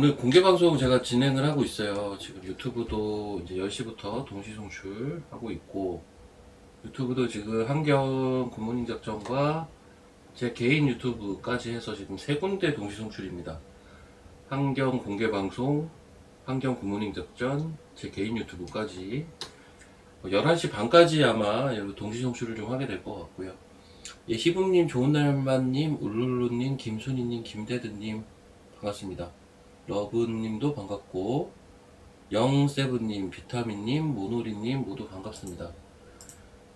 오늘 공개 방송 제가 진행을 하고 있어요. 지금 유튜브도 이제 10시부터 동시 송출하고 있고, 유튜브도 지금 한경 굿모닝 작전과 제 개인 유튜브까지 해서 지금 세 군데 동시 송출입니다. 한경 공개 방송, 한경 굿모닝 작전, 제 개인 유튜브까지 11시 반까지 아마 동시 송출을 좀 하게 될 것 같고요. 예, 희붕님, 좋은날만님, 울룰루님, 김순희님, 김대드님 반갑습니다. 러브님도 반갑고, 영세븐님, 비타민님, 모노리님 모두 반갑습니다.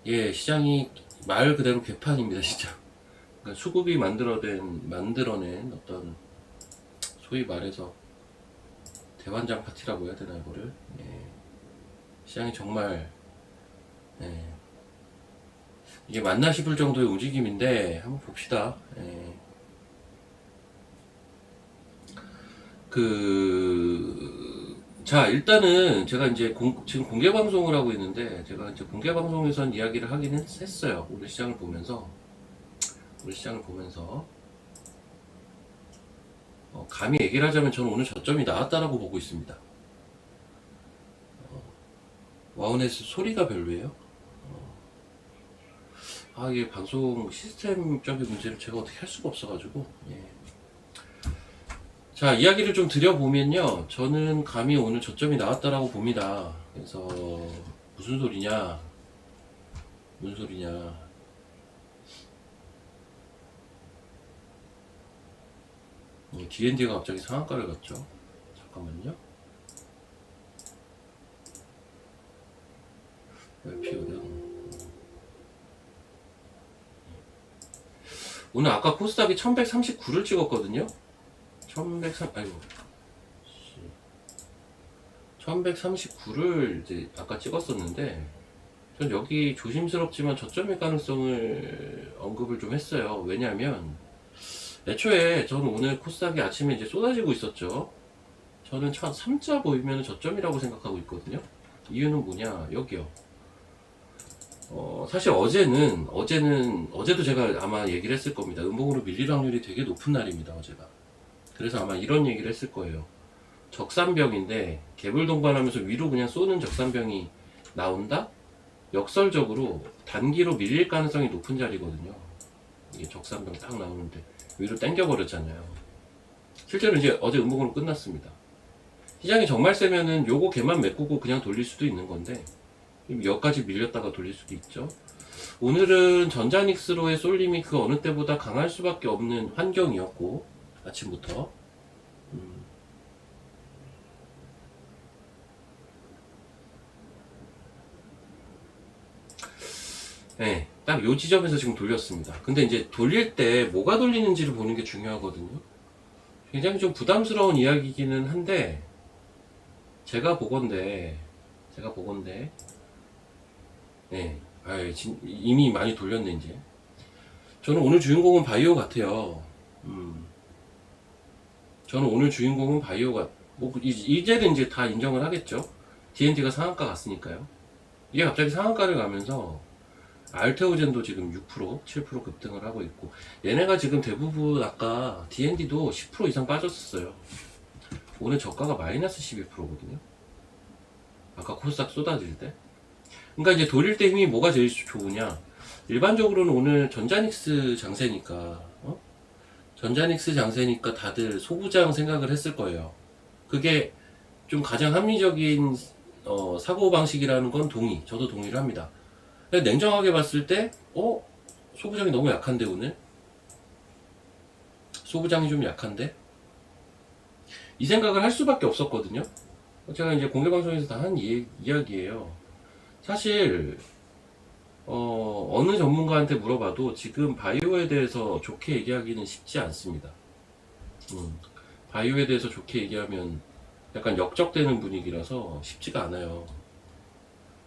예, 시장이 말 그대로 개판입니다, 진짜. 그러니까 수급이 만들어낸 어떤 소위 말해서 대환장 파티라고 해야 되나 이거를. 예, 시장이 정말 이게 맞나 싶을 정도의 움직임인데 한번 봅시다. 자, 일단은 제가 이제 지금 공개 방송을 하고 있는데, 제가 이제 공개 방송에선 이야기를 하기는 했어요. 오늘 시장을 보면서. 감히 얘기를 하자면 저는 오늘 저점이 나왔다라고 보고 있습니다. 와운에서 소리가 별로예요. 이게 방송 시스템적인 문제를 제가 어떻게 할 수가 없어가지고. 예. 자, 이야기를 좀 드려보면요. 저는 감히 오늘 저점이 나왔다라고 봅니다. 그래서 무슨 소리냐? D&D가 갑자기 상한가를 갔죠. 잠깐만요. 오늘 아까 코스닥이 1139를 찍었거든요. 1139를 이제 아까 찍었었는데, 전 여기 조심스럽지만 저점일 가능성을 언급을 좀 했어요. 왜냐하면 애초에 저는 오늘 코스닥이 아침에 이제 쏟아지고 있었죠. 저는 3자 보이면 저점이라고 생각하고 있거든요. 이유는 뭐냐, 여기요. 사실 어제도 제가 아마 얘기를 했을 겁니다. 음봉으로 밀릴 확률이 되게 높은 날입니다, 어제가. 그래서 아마 이런 얘기를 했을 거예요. 적산병인데 갭을 동반하면서 위로 그냥 쏘는 적산병이 나온다? 역설적으로 단기로 밀릴 가능성이 높은 자리거든요. 이게 적산병 딱 나오는데 위로 당겨버렸잖아요. 실제로 이제 어제 음봉으로 끝났습니다. 시장이 정말 세면은 요거 개만 메꾸고 그냥 돌릴 수도 있는 건데, 여기까지 밀렸다가 돌릴 수도 있죠. 오늘은 전자닉스로의 쏠림이 그 어느 때보다 강할 수밖에 없는 환경이었고, 아침부터 네, 딱 요 지점에서 지금 돌렸습니다. 근데 이제 돌릴 때 뭐가 돌리는지를 보는 게 중요하거든요. 굉장히 좀 부담스러운 이야기이기는 한데, 제가 보건대 네, 이미 많이 돌렸네 이제. 저는 오늘 주인공은 바이오 같아요. 저는 오늘 주인공은 바이오가, 이제는 이제 다 인정을 하겠죠. D&D가 상한가 갔으니까요. 이게 갑자기 상한가를 가면서 알테오젠도 지금 6%, 7% 급등을 하고 있고, 얘네가 지금 대부분 아까 D&D도 10% 이상 빠졌었어요. 오늘 저가가 마이너스 11%거든요. 아까 코스닥 쏟아질 때. 그러니까 이제 돌릴 때 힘이 뭐가 제일 좋으냐? 일반적으로는 오늘 전자닉스 장세니까, 전자닉스 장세니까 다들 소부장 생각을 했을 거예요. 그게 좀 가장 합리적인 사고방식이라는 건 저도 동의를 합니다. 근데 냉정하게 봤을 때 소부장이 너무 약한데 오늘? 소부장이 좀 약한데? 이 생각을 할 수밖에 없었거든요. 제가 이제 공개방송에서 다 한 이야기예요. 사실 어느 전문가한테 물어봐도 지금 바이오에 대해서 좋게 얘기하기는 쉽지 않습니다. 바이오에 대해서 좋게 얘기하면 약간 역적되는 분위기라서 쉽지가 않아요.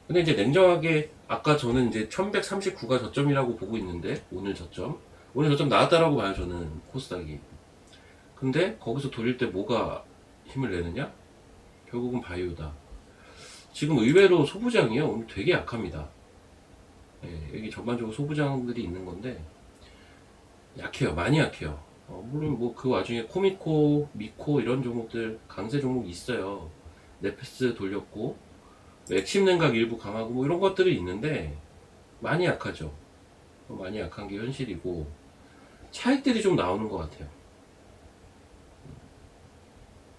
근데 이제 냉정하게 아까 저는 이제 1139가 저점이라고 보고 있는데, 오늘 저점 나왔다라고 봐요, 저는 코스닥이. 근데 거기서 돌릴 때 뭐가 힘을 내느냐? 결국은 바이오다. 지금 의외로 소부장이요, 오늘 되게 약합니다. 여기 전반적으로 소부장들이 있는 건데 약해요, 많이 약해요. 물론 뭐 그 와중에 코미코, 미코 이런 종목들 강세 종목 있어요. 네페스 돌렸고 액심 냉각 일부 강하고 뭐 이런 것들이 있는데 많이 약하죠. 많이 약한 게 현실이고 차익들이 좀 나오는 것 같아요.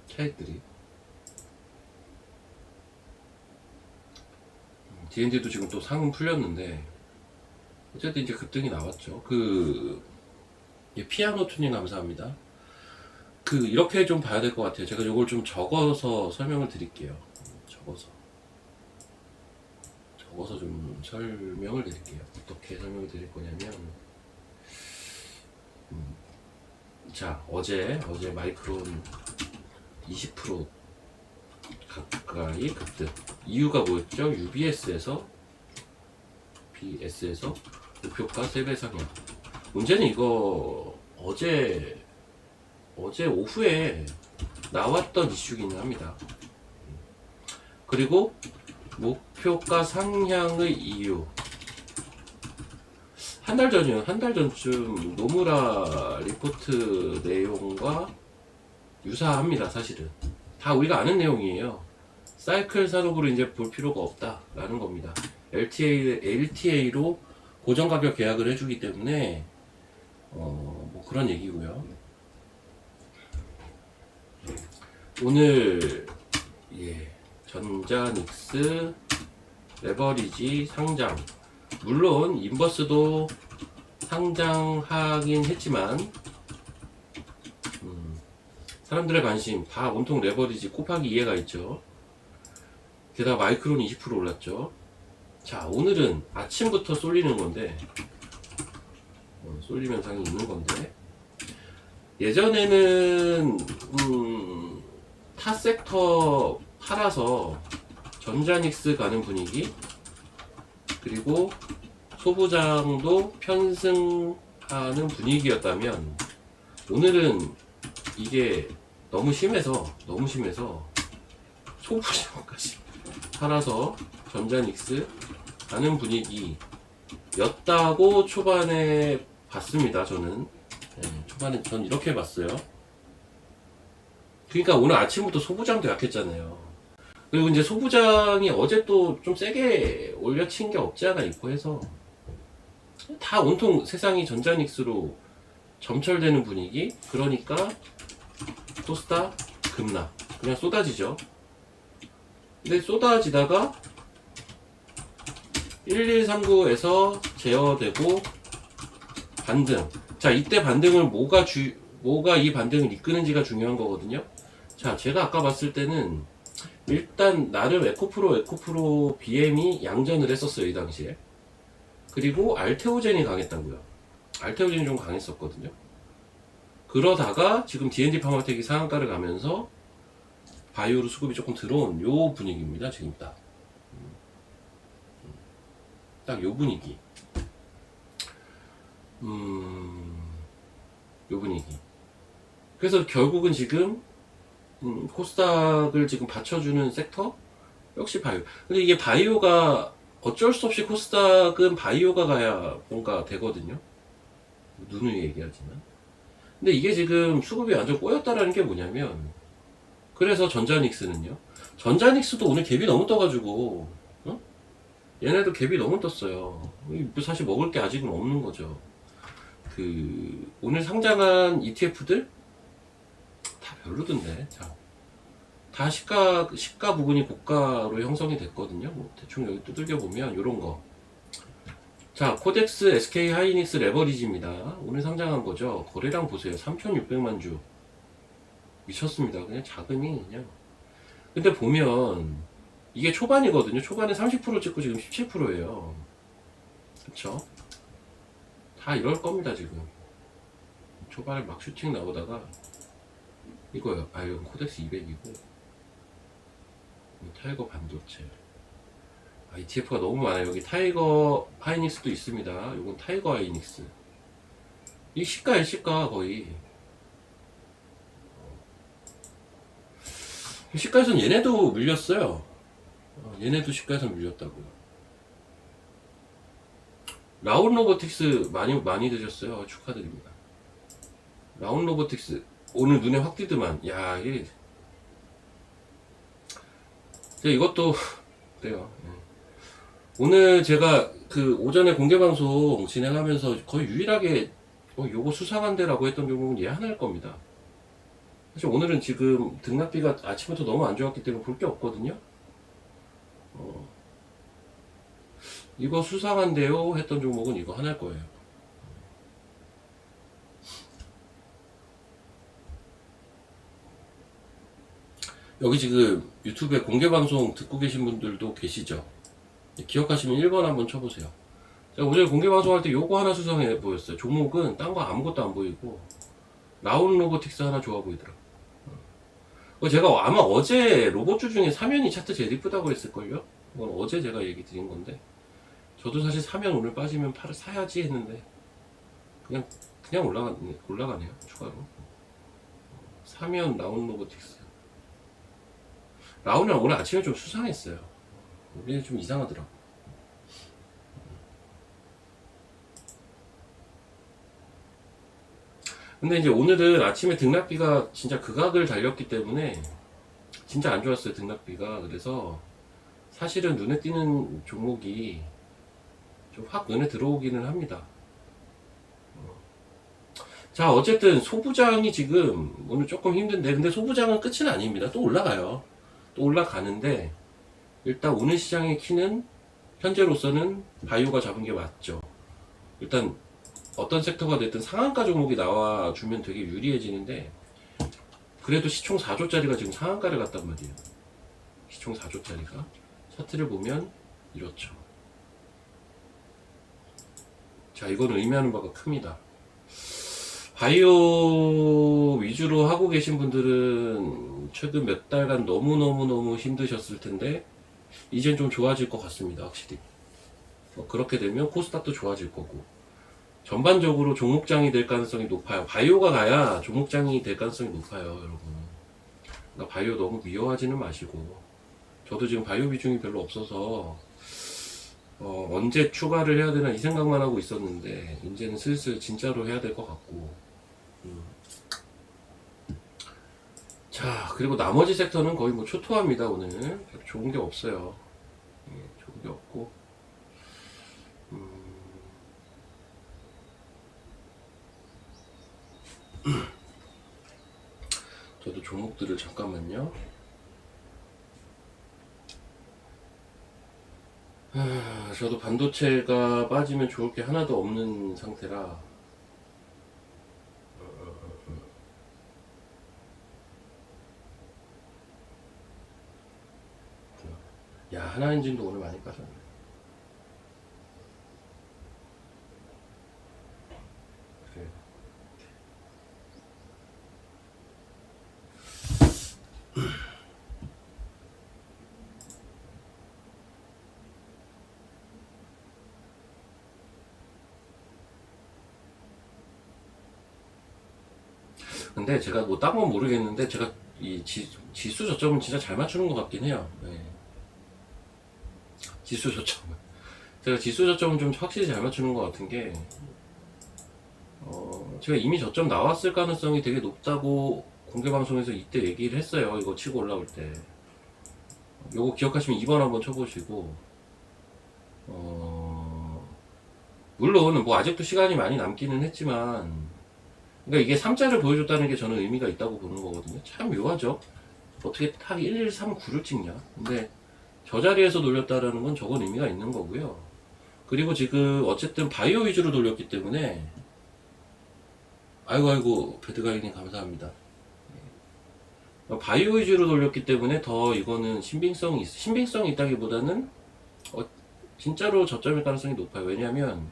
차익들이. D&D도 지금 또 상은 풀렸는데 어쨌든 이제 급등이 나왔죠. 피아노 튜닝 감사합니다. 이렇게 좀 봐야 될 것 같아요. 제가 이걸 좀 적어서 설명을 드릴게요. 적어서 좀 설명을 드릴게요. 어떻게 설명을 드릴 거냐면, 자, 어제 마이크론 20% 가까이 급등. 이유가 뭐였죠? UBS에서 목표가 3배 상향. 문제는 이거 어제 오후에 나왔던 이슈기는 합니다. 그리고 목표가 상향의 이유. 한 달 전쯤 노무라 리포트 내용과 유사합니다. 사실은 다 우리가 아는 내용이에요. 사이클 산업으로 이제 볼 필요가 없다라는 겁니다. LTA로 고정가격 계약을 해주기 때문에 뭐 그런 얘기고요. 오늘 전자닉스 레버리지 상장, 물론 인버스도 상장하긴 했지만 사람들의 관심 다 온통 레버리지 곱하기 2가 있죠. 게다가 마이크론이 20% 올랐죠. 자, 오늘은 아침부터 쏠리는 건데 쏠림 현상이 있는 건데, 예전에는 타 섹터 팔아서 전자닉스 가는 분위기, 그리고 소부장도 편승하는 분위기였다면 오늘은 이게 너무 심해서 소부장까지 팔아서 전자닉스 가는 분위기였다고 초반에 봤습니다. 저는 초반에 전 이렇게 봤어요. 그러니까 오늘 아침부터 소부장도 약했잖아요. 그리고 이제 소부장이 어제 또 좀 세게 올려친 게 없지 않아 있고 해서 다 온통 세상이 전자닉스로 점철되는 분위기. 그러니까 코스닥 급락 그냥 쏟아지죠. 근데 쏟아지다가 1139에서 제어되고 반등. 자, 이때 반등을 뭐가 이 반등을 이끄는지가 중요한 거거든요. 자, 제가 아까 봤을 때는 일단 나름 에코프로 BM이 양전을 했었어요, 이 당시에. 그리고 알테오젠이 강했다고요. 알테오젠이 좀 강했었거든요. 그러다가 지금 D&D 파마텍이 상한가를 가면서 바이오로 수급이 조금 들어온 요 분위기입니다. 지금 딱 요 분위기. 요 분위기. 그래서 결국은 지금 코스닥을 지금 받쳐주는 섹터 역시 바이오. 근데 이게 바이오가 어쩔 수 없이 코스닥은 바이오가 가야 뭔가 되거든요. 누누이 얘기하지만. 근데 이게 지금 수급이 완전 꼬였다라는 게 뭐냐면, 그래서 전자닉스는요. 전자닉스도 오늘 갭이 너무 떠가지고 얘네도 갭이 너무 떴어요. 사실 먹을 게 아직은 없는 거죠. 오늘 상장한 ETF들 다 별로던데. 자, 다 시가 부분이 고가로 형성이 됐거든요. 뭐 대충 여기 두들겨 보면 요런 거. 자, 코덱스 SK 하이닉스 레버리지입니다. 오늘 상장한 거죠. 거래량 보세요. 3,600만 주. 미쳤습니다. 그냥 자금이 그냥. 근데 보면 이게 초반이거든요. 초반에 30% 찍고 지금 17%예요. 그쵸? 다 이럴 겁니다, 지금. 초반에 막 슈팅 나오다가 이거요. 이건 코덱스 200이고 타이거 반도체. ETF가 너무 많아요. 여기 타이거 하이닉스도 있습니다. 이건 타이거 하이닉스. 이 시가 거의. 시가에선 얘네도 밀렸어요. 얘네도 시가에서 밀렸다고요. 라온 로보틱스 많이 드셨어요. 축하드립니다. 라운 로보틱스 오늘 눈에 확 띄더만. 야, 이것도 그래요. 오늘 제가 그 오전에 공개 방송 진행하면서 거의 유일하게 요거 수상한데라고 했던 종목은 얘 하나일 겁니다. 사실 오늘은 지금 등락비가 아침부터 너무 안 좋았기 때문에 볼 게 없거든요. 이거 수상한데요 했던 종목은 이거 하나일 거예요. 여기 지금 유튜브에 공개 방송 듣고 계신 분들도 계시죠? 기억하시면 1번 한번 쳐보세요. 제가 오전에 공개 방송할 때 요거 하나 수상해 보였어요. 종목은 딴 거 아무것도 안 보이고 라운 로보틱스 하나 좋아 보이더라. 제가 아마 어제 로봇주 중에 사면이 차트 제일 이쁘다고 했을걸요? 이건 어제 제가 얘기 드린 건데, 저도 사실 사면 오늘 빠지면 사야지 했는데 그냥 올라가네요. 추가로 사면 라운 로보틱스. 라운은 오늘 아침에 좀 수상했어요. 우리 좀 이상하더라고. 근데 이제 오늘은 아침에 등락비가 진짜 극악을 달렸기 때문에 진짜 안 좋았어요, 등락비가. 그래서 사실은 눈에 띄는 종목이 좀 확 눈에 들어오기는 합니다. 자, 어쨌든 소부장이 지금 오늘 조금 힘든데, 근데 소부장은 끝은 아닙니다. 또 올라가요. 또 올라가는데, 일단 오늘 시장의 키는 현재로서는 바이오가 잡은 게 맞죠. 일단 어떤 섹터가 됐든 상한가 종목이 나와주면 되게 유리해지는데, 그래도 시총 4조짜리가 지금 상한가를 갔단 말이에요. 시총 4조짜리가 차트를 보면 이렇죠. 자, 이거는 의미하는 바가 큽니다. 바이오 위주로 하고 계신 분들은 최근 몇 달간 너무너무 힘드셨을 텐데 이젠 좀 좋아질 것 같습니다. 확실히 그렇게 되면 코스닥도 좋아질 거고, 전반적으로 종목장이 될 가능성이 높아요. 바이오가 가야 종목장이 될 가능성이 높아요, 여러분. 그러니까 바이오 너무 미워하지는 마시고, 저도 지금 바이오 비중이 별로 없어서 언제 추가를 해야 되나 이 생각만 하고 있었는데, 이제는 슬슬 진짜로 해야 될 것 같고. 자, 그리고 나머지 섹터는 거의 뭐 초토화입니다. 오늘 좋은 게 없어요. 좋은 게 없고, 저도 종목들을 잠깐만요. 저도 반도체가 빠지면 좋을 게 하나도 없는 상태라. 야, 하나엔진도 오늘 많이 빠졌네. 그래. 근데 제가 뭐 딴 건 모르겠는데, 제가 이 지수 저점은 진짜 잘 맞추는 것 같긴 해요. 네. 지수 저점은. 제가 지수 저점은 좀 확실히 잘 맞추는 것 같은 게, 제가 이미 저점 나왔을 가능성이 되게 높다고 공개방송에서 이때 얘기를 했어요. 이거 치고 올라올 때. 요거 기억하시면 2번 한번 쳐보시고, 물론 뭐 아직도 시간이 많이 남기는 했지만, 그러니까 이게 3자를 보여줬다는 게 저는 의미가 있다고 보는 거거든요. 참 묘하죠? 어떻게 딱 1139를 찍냐? 근데 저 자리에서 돌렸다라는 건 저건 의미가 있는 거고요. 그리고 지금 어쨌든 바이오 위주로 돌렸기 때문에, 아이고 배드가이님 감사합니다. 바이오 위주로 돌렸기 때문에 더 이거는 신빙성이 있다기보다는 진짜로 저점일 가능성이 높아요. 왜냐하면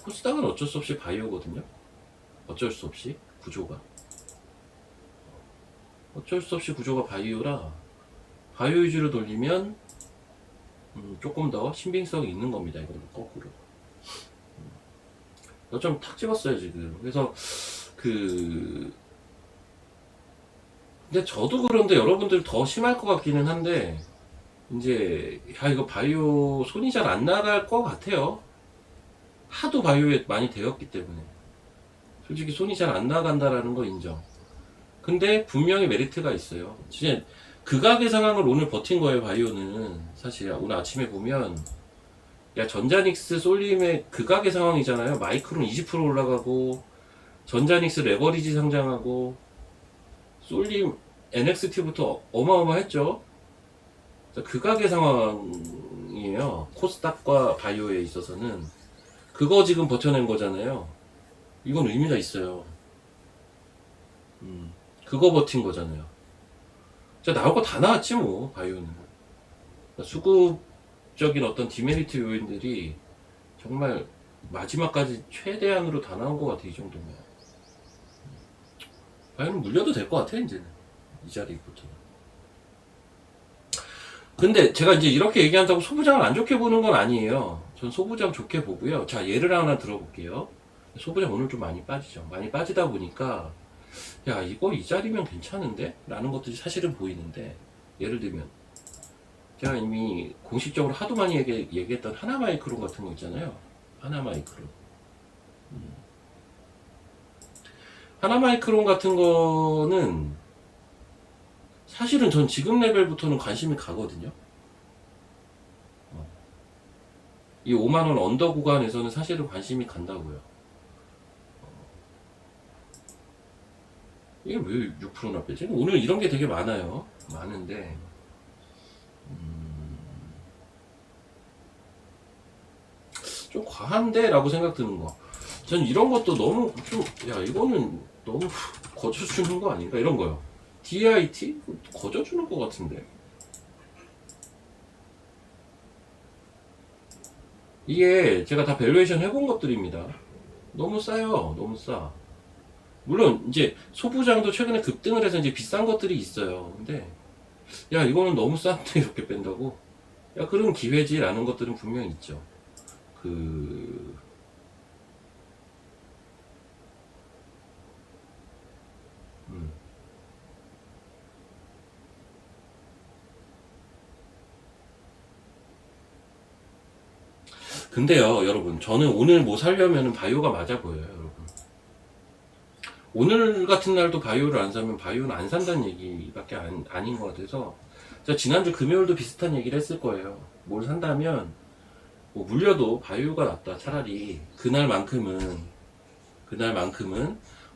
코스닥은 어쩔 수 없이 바이오거든요. 어쩔 수 없이 구조가 바이오라, 바이오 위주로 돌리면 조금 더 신빙성이 있는 겁니다. 이거는 거꾸로 좀 탁 찍었어요 지금. 그래서 근데 저도 그런데 여러분들 더 심할 것 같기는 한데, 이제 이거 바이오 손이 잘 안 나갈 것 같아요. 하도 바이오에 많이 되었기 때문에. 솔직히 손이 잘 안 나간다라는 거 인정. 근데 분명히 메리트가 있어요. 진짜 극악의 상황을 오늘 버틴 거예요. 바이오는 사실 오늘 아침에 보면 야 전자닉스 솔림의 극악의 상황이잖아요. 마이크론 20% 올라가고 전자닉스 레버리지 상장하고 솔림 NXT부터 어마어마했죠. 극악의 상황이에요. 코스닥과 바이오에 있어서는 그거 지금 버텨낸 거잖아요. 이건 의미가 있어요. 그거 버틴 거잖아요. 진짜 나올 거 다 나왔지 뭐 바이오는. 수급적인 어떤 디메리트 요인들이 정말 마지막까지 최대한으로 다 나온 것 같아. 이 정도면 바이오는 물려도 될 것 같아 이제는 이 자리부터. 근데 제가 이제 이렇게 얘기한다고 소부장을 안 좋게 보는 건 아니에요. 전 소부장 좋게 보고요. 자, 예를 하나 들어볼게요. 소부장 오늘 좀 많이 빠지죠. 많이 빠지다 보니까 야 이거 이 자리면 괜찮은데? 라는 것들이 사실은 보이는데, 예를 들면 제가 이미 공식적으로 하도 많이 얘기했던 하나마이크론 같은 거 있잖아요. 하나마이크론. 하나마이크론 같은 거는 사실은 전 지금 레벨부터는 관심이 가거든요. 이 5만원 언더 구간에서는 사실은 관심이 간다고요. 이게 왜 6%나 빼지? 오늘 이런 게 되게 많아요. 많은데 좀 과한데? 라고 생각 드는 거. 전 이런 것도 너무 좀, 야 이거는 너무 거저주는 거 아닌가? 이런 거요. DIT? 거저주는 거 같은데. 이게 제가 다 밸류에이션 해본 것들입니다. 너무 싸요. 너무 싸. 물론 이제 소부장도 최근에 급등을 해서 이제 비싼 것들이 있어요. 근데 야 이거는 너무 싼데 이렇게 뺀다고? 야 그런 기회지라는 것들은 분명히 있죠. 근데요 여러분, 저는 오늘 뭐 살려면은 바이오가 맞아 보여요 여러분. 오늘 같은 날도 바이오를 안 사면 바이오는 안 산다는 얘기밖에 아닌 것 같아서, 제가 지난주 금요일도 비슷한 얘기를 했을 거예요. 뭘 산다면 뭐 물려도 바이오가 낫다. 차라리 그날만큼은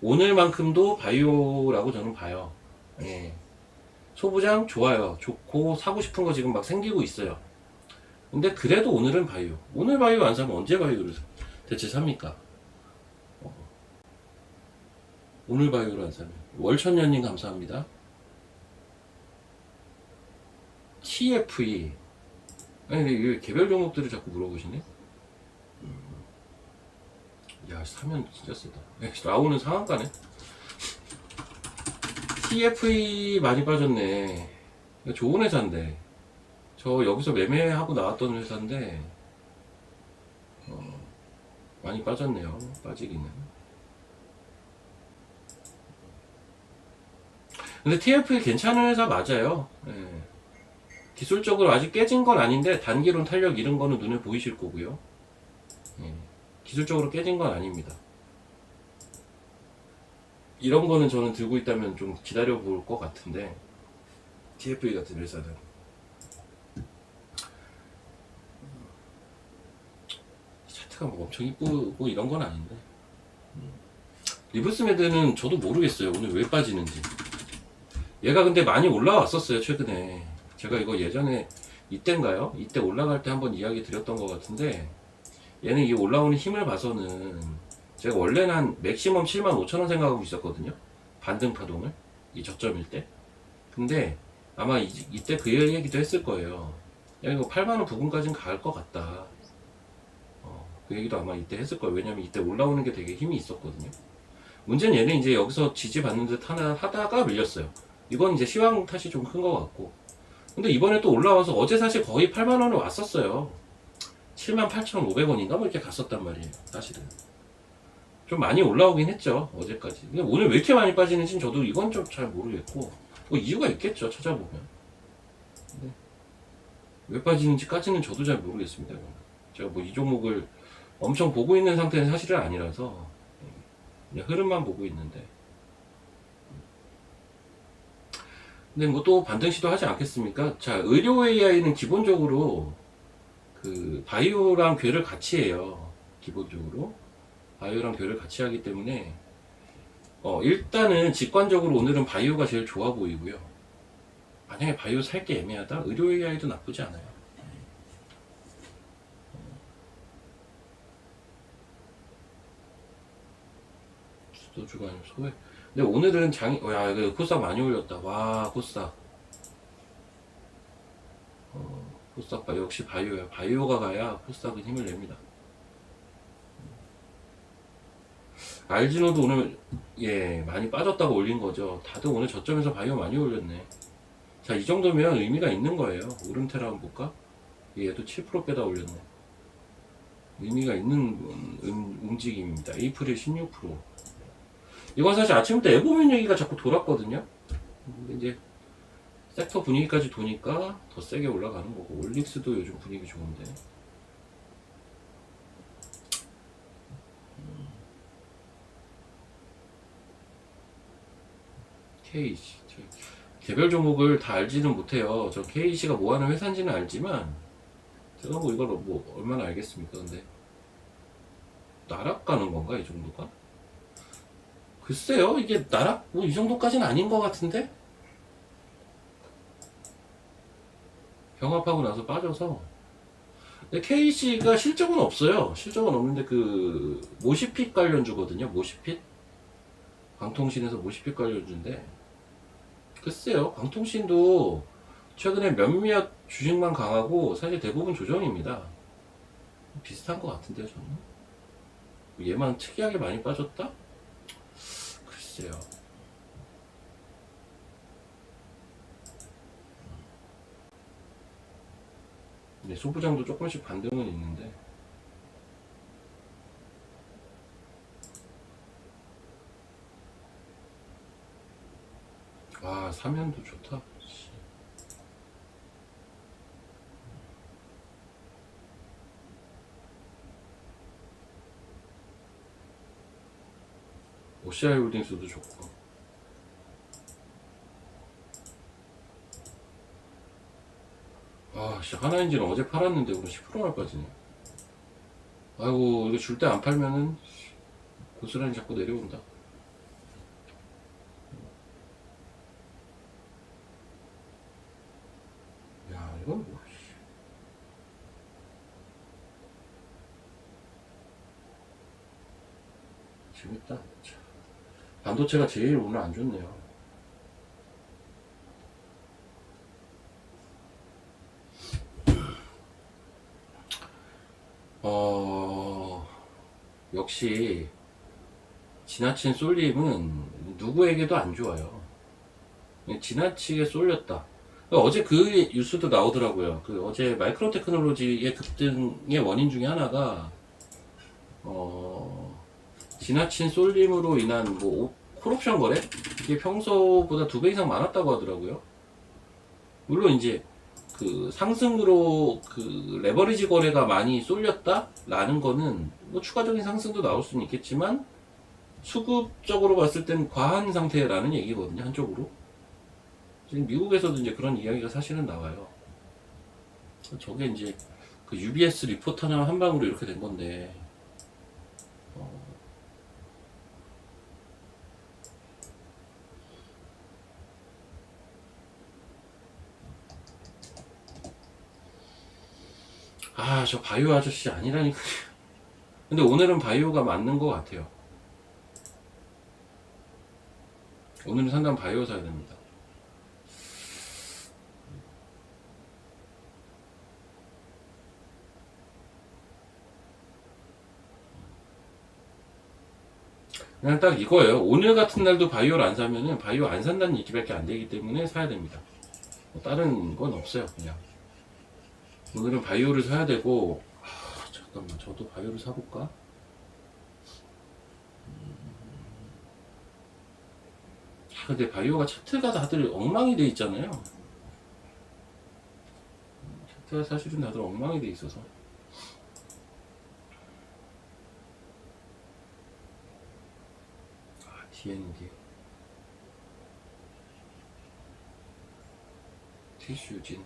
오늘만큼도 바이오라고 저는 봐요. 예. 소부장 좋아요. 좋고 사고 싶은 거 지금 막 생기고 있어요. 근데 그래도 오늘은 바이오. 오늘 바이오 안 사면 언제 바이오를 대체 삽니까? 오늘 바이오를 안 사면. 월천년님 감사합니다. TFE. 아니 근데 왜 개별 종목들을 자꾸 물어보시네? 야 사면 진짜 세다. 라오는 상한가네. TFE 많이 빠졌네. 좋은 회사인데, 저 여기서 매매하고 나왔던 회사인데 많이 빠졌네요. 빠지기는. 근데 TFE 괜찮은 회사 맞아요. 예. 기술적으로 아직 깨진 건 아닌데 단기론 탄력 잃은 거는 눈에 보이실 거고요. 예. 기술적으로 깨진 건 아닙니다. 이런 거는 저는 들고 있다면 좀 기다려 볼 것 같은데, TFE 같은 회사는 차트가 뭐 엄청 이쁘고 이런 건 아닌데, 리브스메드는 저도 모르겠어요 오늘 왜 빠지는지. 얘가 근데 많이 올라왔었어요 최근에. 제가 이거 예전에 이때인가요? 이때 올라갈 때 한번 이야기 드렸던 것 같은데, 얘는 이 올라오는 힘을 봐서는 제가 원래는 한 맥시멈 75,000원 생각하고 있었거든요. 반등 파동을, 이 저점일 때. 근데 아마 이때 그 얘기도 했을 거예요. 야 이거 8만원 부근까지는 갈 것 같다. 그 얘기도 아마 이때 했을 거예요. 왜냐면 이때 올라오는 게 되게 힘이 있었거든요. 문제는 얘는 이제 여기서 지지받는 듯 하다가 밀렸어요. 이건 이제 시황 탓이 좀 큰 것 같고. 근데 이번에 또 올라와서 어제 사실 거의 8만원을 왔었어요. 78,500원인가 뭐 이렇게 갔었단 말이에요. 사실은 좀 많이 올라오긴 했죠 어제까지. 근데 오늘 왜 이렇게 많이 빠지는지는 저도 이건 좀 잘 모르겠고, 뭐 이유가 있겠죠 찾아보면. 근데 왜 빠지는지까지는 저도 잘 모르겠습니다. 제가 뭐 이 종목을 엄청 보고 있는 상태는 사실은 아니라서. 그냥 흐름만 보고 있는데. 근데 뭐 또 반등 시도하지 않겠습니까? 자, 의료 AI는 기본적으로 그 바이오랑 괴를 같이 해요. 기본적으로 바이오랑 괴를 같이 하기 때문에 일단은 직관적으로 오늘은 바이오가 제일 좋아 보이고요. 만약에 바이오 살 게 애매하다? 의료 AI도 나쁘지 않아요. 수도주가 아니면 소액. 근데 오늘은 야, 이거 코스닥 많이 올렸다. 와, 코스닥. 코스닥 역시 바이오야. 바이오가 가야 코스닥은 힘을 냅니다. 알지노도 오늘, 예, 많이 빠졌다고 올린 거죠. 다들 오늘 저점에서 바이오 많이 올렸네. 자, 이 정도면 의미가 있는 거예요. 오름테라 한번 볼까? 얘도 7% 빼다 올렸네. 의미가 있는 움직임입니다. 에이프릴 16%. 이건 사실 아침부터 에고민 얘기가 자꾸 돌았거든요. 근데 이제 섹터 분위기까지 도니까 더 세게 올라가는 거고, 올릭스도 요즘 분위기 좋은데. KC 개별 종목을 다 알지는 못해요. 저 KC가 뭐 하는 회사인지는 알지만 제가 뭐 이걸 뭐 얼마나 알겠습니까? 근데 나락가는 건가 이 정도가? 글쎄요, 이게 나락 뭐 이 정도까지는 아닌 것 같은데. 병합하고 나서 빠져서. 근데 KC가 실적은 없어요. 실적은 없는데 그 모시핏 관련주거든요. 모시핏 광통신에서 모시핏 관련주인데, 글쎄요, 광통신도 최근에 몇몇 주식만 강하고 사실 대부분 조정입니다. 비슷한 것 같은데요, 저는. 얘만 특이하게 많이 빠졌다? 글쎄요. 네, 소부장도 조금씩 반등은 있는데. 와, 사면도 좋다. OCI 홀딩스도 좋고. 아, 씨, 하나인지는 어제 팔았는데 오늘 10%나 빠지네. 아이고, 이거 줄 때 안 팔면은 고스란히 자꾸 내려온다. 야, 이건 뭐. 재밌다. 반도체가 제일 오늘 안 좋네요. 역시 지나친 쏠림은 누구에게도 안 좋아요. 지나치게 쏠렸다. 어제 그 뉴스도 나오더라고요. 그 어제 마이크로 테크놀로지의 급등의 원인 중에 하나가 지나친 쏠림으로 인한 뭐 콜옵션 거래? 이게 평소보다 2배 이상 많았다고 하더라고요. 물론 이제 그 상승으로 그 레버리지 거래가 많이 쏠렸다라는 거는 뭐 추가적인 상승도 나올 수는 있겠지만 수급적으로 봤을 땐 과한 상태라는 얘기거든요, 한쪽으로. 지금 미국에서도 이제 그런 이야기가 사실은 나와요. 저게 이제 그 UBS 리포터나 한 방으로 이렇게 된 건데, 아, 저 바이오 아저씨 아니라니까. 근데 오늘은 바이오가 맞는 것 같아요. 오늘은 상당 바이오 사야 됩니다. 그냥 딱 이거예요. 오늘 같은 날도 바이오를 안 사면은 바이오 안 산다는 얘기밖에 안 되기 때문에 사야 됩니다. 뭐 다른 건 없어요, 그냥. 오늘은 바이오를 사야 되고, 잠깐만, 저도 바이오를 사볼까? 근데 바이오가 차트가 다들 엉망이 돼 있잖아요. 차트가 사실은 다들 엉망이 돼 있어서. DND 티슈진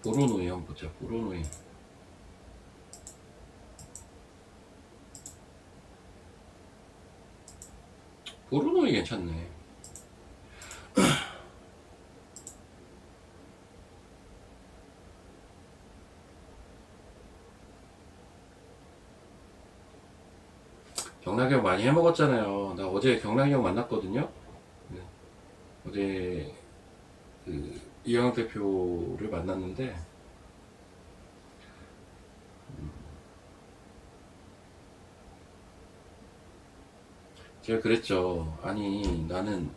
보로노이 한번 보자. 보로노이 보로노이 괜찮네. 경락이 형 많이 해먹었잖아요. 나 어제 경락이 형 만났거든요. 네. 어제 그 이영학 대표를 만났는데 제가 그랬죠. 아니 나는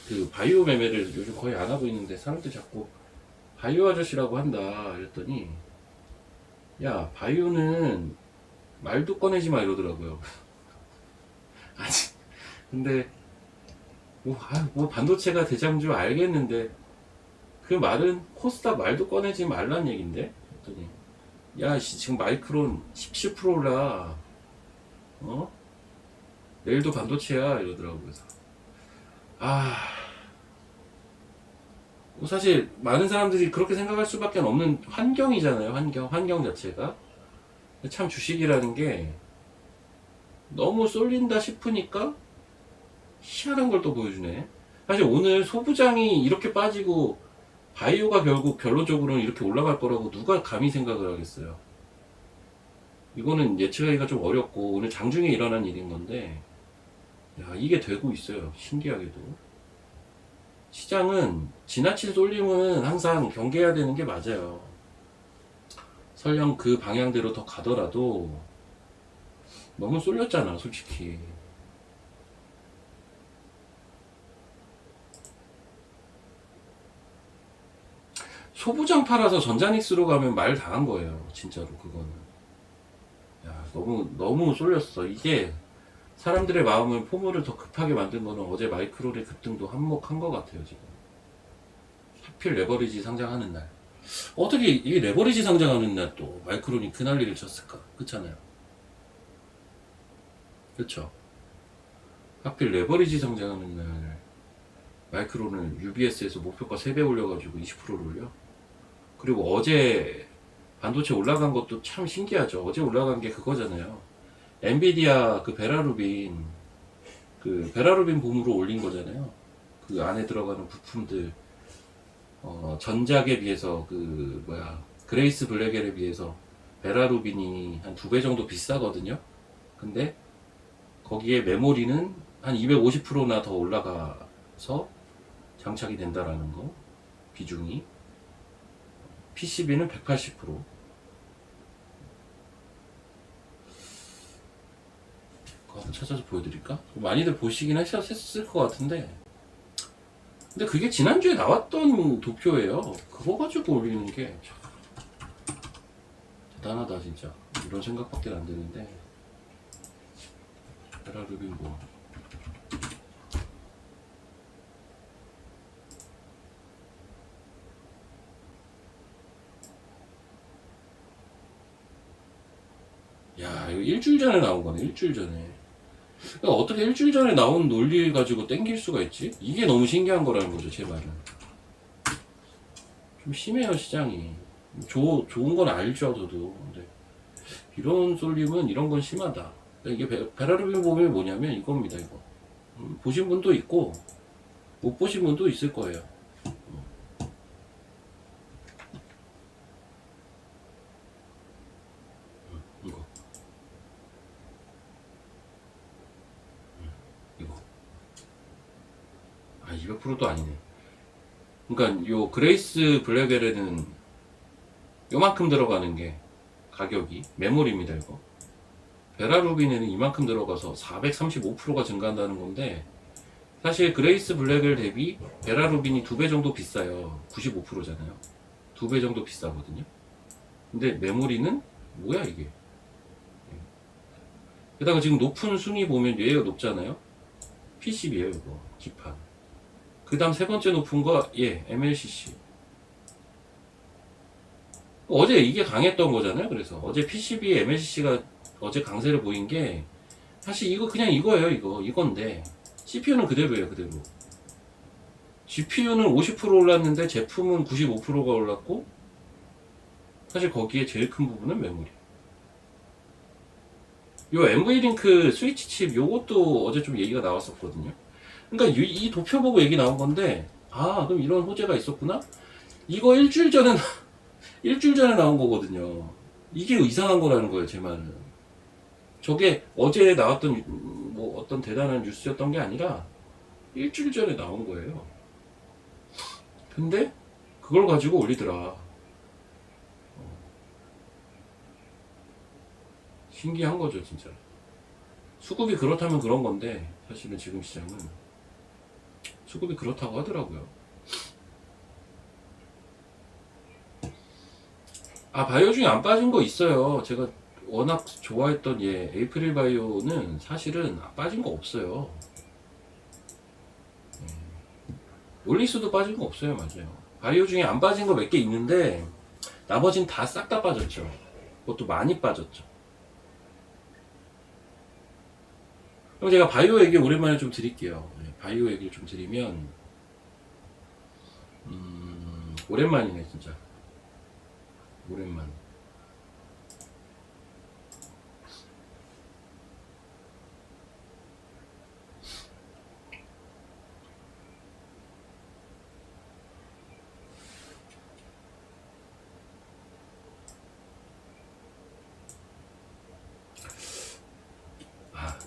그 바이오 매매를 요즘 거의 안 하고 있는데 사람들 자꾸 바이오 아저씨라고 한다 이랬더니 야 바이오는 말도 꺼내지 마 이러더라고요. 아니 근데 뭐 반도체가 대장주 알겠는데 그 말은 코스닥 말도 꺼내지 말란 얘긴데 그랬더니 야 지금 마이크론 17% 올라 어? 내일도 반도체야 이러더라고요. 그래서 뭐 사실 많은 사람들이 그렇게 생각할 수밖에 없는 환경이잖아요. 환경 자체가 참 주식이라는 게 너무 쏠린다 싶으니까 희한한 걸 또 보여주네. 사실 오늘 소부장이 이렇게 빠지고 바이오가 결국 결론적으로는 이렇게 올라갈 거라고 누가 감히 생각을 하겠어요. 이거는 예측하기가 좀 어렵고 오늘 장중에 일어난 일인 건데 야 이게 되고 있어요. 신기하게도 시장은 지나친 쏠림은 항상 경계해야 되는 게 맞아요. 설령 그 방향대로 더 가더라도 너무 쏠렸잖아 솔직히. 소부장 팔아서 전자닉스로 가면 말 당한 거예요 진짜로. 그거는 야 너무 쏠렸어. 이게 사람들의 마음을 포물을 더 급하게 만든 거는 어제 마이크론의 급등도 한몫한 것 같아요 지금. 하필 레버리지 상장하는 날 어떻게 이 레버리지 상장하는 날 또 마이크론이 그 난리를 쳤을까. 그렇잖아요. 그렇죠. 하필 레버리지 상장하는 날 마이크론을 UBS에서 목표가 3배 올려가지고 20%를 올려. 그리고 어제 반도체 올라간 것도 참 신기하죠. 어제 올라간 게 그거잖아요. 엔비디아 그 베라루빈 봄으로 올린 거잖아요. 그 안에 들어가는 부품들 전작에 비해서 그레이스 블랙엘에 비해서 베라루빈이 한 2배 정도 비싸거든요. 근데 거기에 메모리는 한 250%나 더 올라가서 장착이 된다라는 거. 비중이 PCB는 180%. 그거 한번 찾아서 보여드릴까? 많이들 보시긴 했을 것 같은데 근데 그게 지난주에 나왔던 도표예요. 그거 가지고 올리는 게 참 대단하다 진짜. 이런 생각밖에 안 드는데. 베라루빈 뭐 야 이거 일주일 전에 나온 거네. 일주일 전에. 그러니까 어떻게 일주일 전에 나온 논리 가지고 땡길 수가 있지? 이게 너무 신기한 거라는 거죠 제 말은. 좀 심해요 시장이. 좋은 건 알죠 저도. 근데 이런 쏠림은 이런 건 심하다. 그러니까 이게 베라루빈 봄이 뭐냐면 이겁니다 이거. 보신 분도 있고 못 보신 분도 있을 거예요. 이거 이거 200%도 아니네. 그러니까 요 그레이스 블랙엘에는 요만큼 들어가는 게 가격이 메모리입니다 이거. 베라루빈에는 이만큼 들어가서 435%가 증가한다는 건데 사실 그레이스 블랙엘 대비 베라루빈이 2배 정도 비싸요. 95%잖아요. 2배 정도 비싸거든요. 근데 메모리는 뭐야 이게. 게다가 지금 높은 순위 보면 얘가 높잖아요. PCB에요 이거 기판. 그 다음 세 번째 높은 거 MLCC. 어제 이게 강했던 거잖아요. 그래서 어제 PCB MLCC가 어제 강세를 보인 게 사실 이거 그냥 이거예요. 이건데 CPU는 그대로예요. 그대로. GPU는 50% 올랐는데 제품은 95%가 올랐고, 사실 거기에 제일 큰 부분은 메모리. 요 NV링크 스위치 칩 요것도 어제 좀 얘기가 나왔었거든요. 그러니까 이 도표 보고 얘기 나온 건데, 아 그럼 이런 호재가 있었구나. 이거 일주일 전에 일주일 전에 나온 거거든요. 이게 이상한 거라는 거예요, 제 말은. 저게 어제 나왔던 뭐 어떤 대단한 뉴스였던 게 아니라 일주일 전에 나온 거예요. 근데 그걸 가지고 올리더라. 신기한 거죠, 진짜. 수급이 그렇다면 그런 건데, 사실은 지금 시장은 수급이 그렇다고 하더라고요. 아, 바이오 중에 안 빠진 거 있어요. 제가 워낙 좋아했던 에이프릴 바이오는 사실은 빠진 거 없어요. 올리스도 빠진 거 없어요. 맞아요. 바이오 중에 안 빠진 거 몇 개 있는데 나머진 다 싹 다 빠졌죠. 그것도 많이 빠졌죠. 그럼 제가 바이오 얘기 오랜만에 좀 드릴게요. 바이오 얘기를 좀 드리면 오랜만이네 진짜. 오랜만.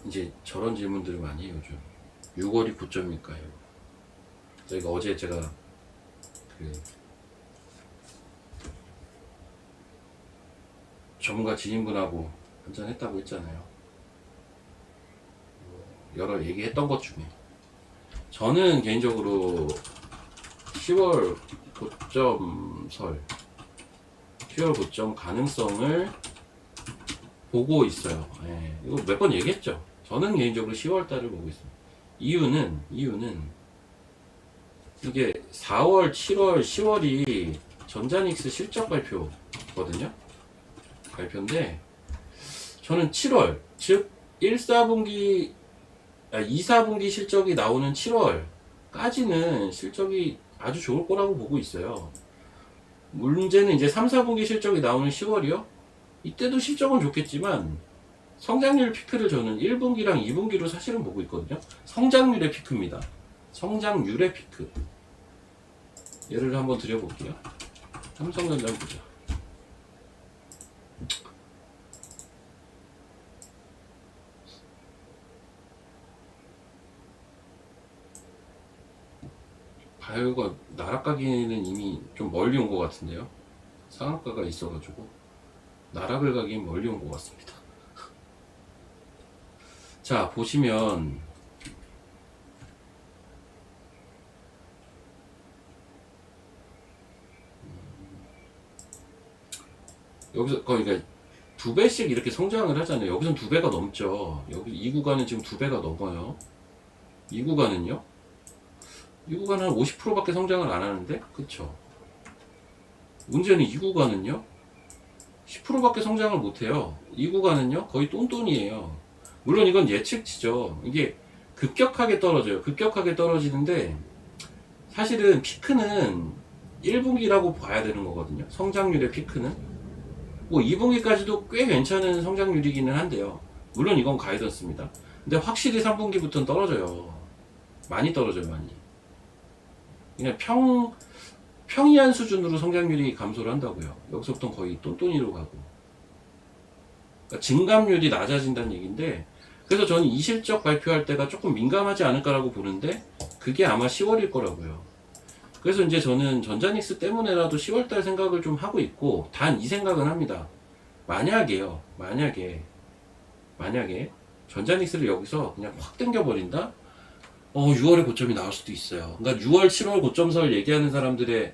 이제 저런 질문들을 많이 해요 요즘. 6월이 고점일까요? 저희가 어제 제가 그 전문가 지인분하고 한잔 했다고 했잖아요. 여러 얘기했던 것 중에 저는 개인적으로 10월 고점설, 10월 고점 가능성을 보고 있어요. 예, 이거 몇 번 얘기했죠. 저는 개인적으로 10월 달을 보고 있습니다. 이유는 이게 4월, 7월, 10월이 전자닉스 실적 발표거든요. 발표인데 저는 7월, 즉 2, 4분기 실적이 나오는 7월까지는 실적이 아주 좋을 거라고 보고 있어요. 문제는 이제 3, 4분기 실적이 나오는 10월이요. 이때도 실적은 좋겠지만 성장률 피크를 저는 1분기랑 2분기로 사실은 보고 있거든요. 성장률의 피크입니다. 성장률의 피크. 예를 한번 드려볼게요. 삼성전자 한번 보자. 바이오가 나락가기에는 이미 좀 멀리 온 것 같은데요. 상한가가 있어가지고 나락을 가긴 멀리 온 것 같습니다. 자, 보시면 여기서 그러니까 두 배씩 이렇게 성장을 하잖아요. 여기선 두 배가 넘죠. 여기 이 구간은 지금 두 배가 넘어요. 이 구간은요? 이 구간은 한 50%밖에 성장을 안 하는데, 그쵸? 문제는 이 구간은요? 10%밖에 성장을 못 해요. 이 구간은요? 거의 똔똔이에요. 물론 이건 예측치죠. 이게 급격하게 떨어져요. 급격하게 떨어지는데 사실은 피크는 1분기라고 봐야 되는 거거든요. 성장률의 피크는 뭐 2분기까지도 꽤 괜찮은 성장률이기는 한데요. 물론 이건 가이던스입니다. 근데 확실히 3분기부터는 떨어져요. 많이 떨어져요. 많이. 그냥 평이한 수준으로 성장률이 감소를 한다고요. 여기서부터는 거의 똔똔이로 가고, 그러니까 증감률이 낮아진다는 얘기인데, 그래서 저는 이 실적 발표할 때가 조금 민감하지 않을까라고 보는데 그게 아마 10월일 거라고요. 그래서 이제 저는 전자닉스 때문에라도 10월달 생각을 좀 하고 있고, 단 이 생각은 합니다. 만약에 전자닉스를 여기서 그냥 확 당겨버린다? 6월에 고점이 나올 수도 있어요. 그러니까 6월, 7월 고점설 얘기하는 사람들이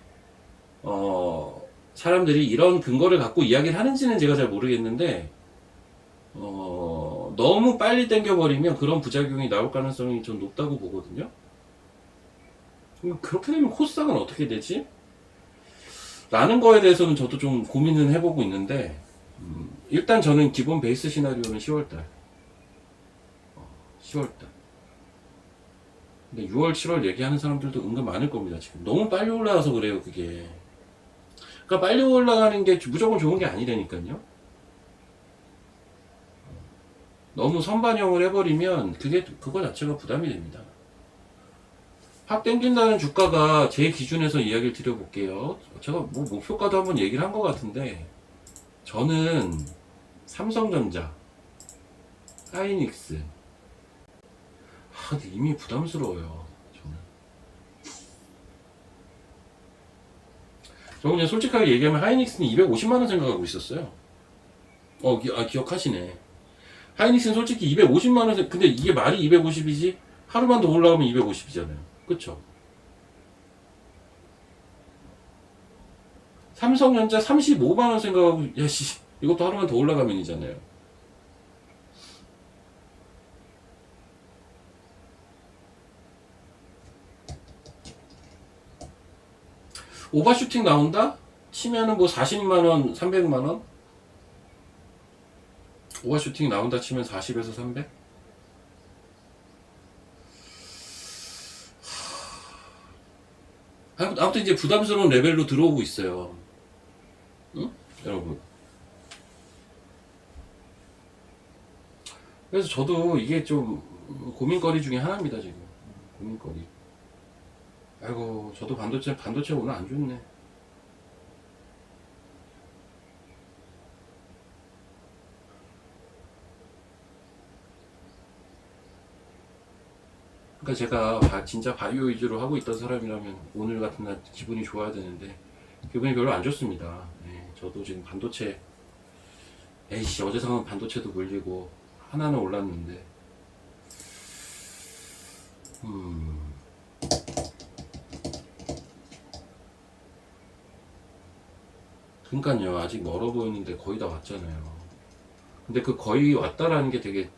이런 근거를 갖고 이야기를 하는지는 제가 잘 모르겠는데, 너무 빨리 당겨버리면 그런 부작용이 나올 가능성이 좀 높다고 보거든요. 그렇게 되면 코스닥은 어떻게 되지? 라는 거에 대해서는 저도 좀 고민은 해보고 있는데, 일단 저는 기본 베이스 시나리오는 10월달. 10월달. 근데 6월, 7월 얘기하는 사람들도 은근 많을 겁니다, 지금. 너무 빨리 올라가서 그래요, 그게. 그러니까 빨리 올라가는 게 무조건 좋은 게 아니라니까요. 너무 선반영을 해버리면 그거 자체가 부담이 됩니다. 확 땡긴다는 주가가 제 기준에서 이야기를 드려볼게요. 제가 뭐 목표가도 한번 얘기를 한 것 같은데, 저는 삼성전자, 하이닉스, 근데 이미 부담스러워요. 저는 그냥 솔직하게 얘기하면 하이닉스는 250만원 생각하고 있었어요. 기억하시네. 하이닉스는 솔직히 250만원, 근데 이게 말이 250이지? 하루만 더 올라가면 250이잖아요. 그쵸? 삼성전자 35만원 생각하고, 야씨, 이것도 하루만 더 올라가면이잖아요. 오버슈팅 나온다? 치면은 뭐 40만원, 300만원? 오버슈팅 나온다 치면 40에서 300? 아무튼 이제 부담스러운 레벨로 들어오고 있어요. 응? 여러분. 그래서 저도 이게 좀 고민거리 중에 하나입니다, 지금. 고민거리. 아이고, 저도 반도체 오늘 안 좋네. 그러니까 제가 진짜 바이오 위주로 하고 있던 사람이라면 오늘 같은 날 기분이 좋아야 되는데 기분이 별로 안 좋습니다. 네, 저도 지금 반도체, 에이씨, 어제 상은 반도체도 물리고 하나는 올랐는데, 그러니까요, 아직 멀어 보이는데 거의 다 왔잖아요. 근데 그 거의 왔다라는 게 되게